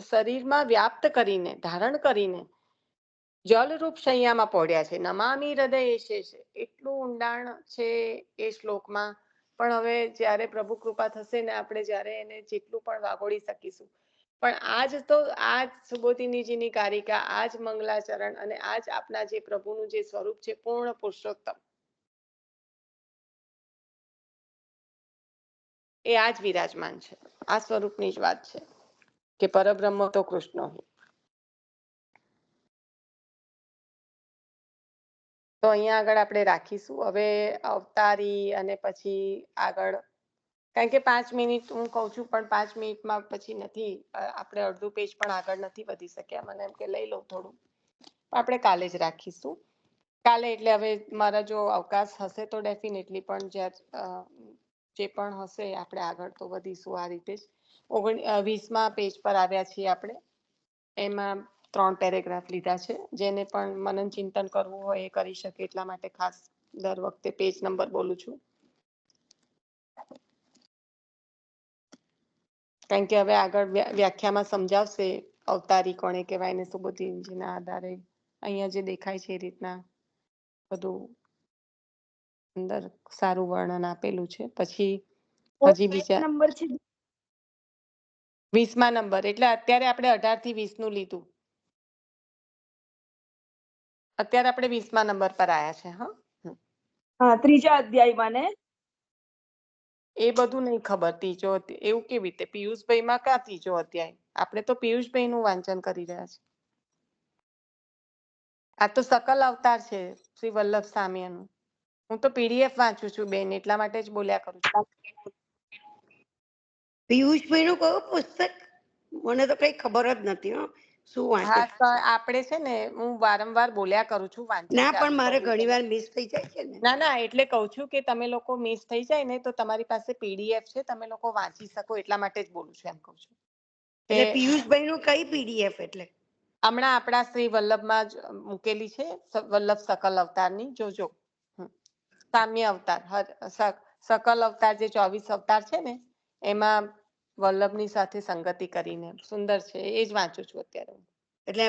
શરીરમાં વ્યાપ્ત કરીને, ધારણ કરીને જલરૂપ શૈયામાં પડ્યા છે. નમામિ હૃદયે શેષે, એટલું ઊંડાણ છે એ શ્લોકમાં. પણ હવે જ્યારે પ્રભુ કૃપા થશે ને આપણે જ્યારે એને જેટલું પણ વાગોળી શકીશું, પણ આજ તો આજ સુબોધિનીજીની કારિકા, આજ મંગલાચરણ અને આજ આપના જે પ્રભુનું જે સ્વરૂપ છે પૂર્ણ પુરુષોત્તમ, એ આજ વિરાજમાન છે. આ સ્વરૂપની જ વાત છે કે પરબ્રહ્મ તો કૃષ્ણ. તો અહીંયા આગળ આપણે રાખીશું હવે અવતારી, અને પછી આગળ, કારણ કે 5 મિનિટ હું કહું છું પણ 5 મિનિટમાં પછી નથી, આપણે અડધું પેજ પણ આગળ નથી વધી શક્યા. મને એમ કે લઈ લઉં થોડું, આપણે કાલે જ રાખીશું. કાલે એટલે હવે મારા જો અવકાશ હશે તો ડેફિનેટલી, પણ જે પણ હશે આપણે આગળ તો વધીશું આ રીતે જ. 20મા પેજ પર આવ્યા છીએ આપણે. એમાં 3 પેરેગ્રાફ લીધા છે. જેને પણ મનન ચિંતન કરવું હોય એ કરી શકે, એટલા માટે ખાસ દર વખતે પેજ નંબર બોલું છું. કારણ કે હવે આગળ વ્યાખ્યામાં સમજાવશે અવતારી કોને કહેવાય ને સુબોધિનીજીના આધારે અહીંયા જે દેખાય છે એ રીતના બધું અંદર સારું વર્ણન આપેલું છે. પછી હજી બીજા નંબર છે 20મા નંબર, એટલે અત્યારે આપણે 18 થી 20 નું લીધું. અત્યારે આપણે 20મા નંબર પર આયા છે. હા, 3જા અધ્યાયમાં ને એ બધું નહીં ખબર. ત્રીજો એવું કેવી રીતે? પિયુષભાઈ માં ક્યાં ત્રીજો અધ્યાય? આપણે તો પિયુષભાઈ નું વાંચન કરી રહ્યા છે. આ તો સકલ અવતાર છે શ્રી વલ્લભ સામિયાનું. હું તો પીડીએફ વાંચું છું બેન, એટલા માટે જ બોલ્યા કરું છું. પિયુષભાઈ નું કયું પુસ્તક? મને તો કઈ ખબર જ નથી. શું વાંચે? હા, તો આપણે છે ને, હું વારંવાર બોલ્યા કરું છું, વાંચન ના, ચાલુ પણ મારે કરું ઘણી છું. વાર મિસ થઈ જાય છે ને. ના, એટલે કહું છું કે તમે લોકો મિસ થઈ જાય ને તો તમારી પાસે પીડીએફ છે, તમે લોકો વાંચી શકો, એટલા માટે જ બોલું છું. એમ કહું છું એટલે કે પિયુષભાઈ નું કઈ પીડીએફ? એટલે હમણાં આપણા શ્રી વલ્લભમાં જ મૂકેલી છે, વલ્લભ સકલ અવતારની. જોજો, સામ્ય અવતાર, સકલ અવતાર જે 24 અવતાર છે ને, એમાં વલ્લભની સાથે સંગતિ કરીને સુંદર છે. એ જ વાંચું છું અત્યારે. એટલે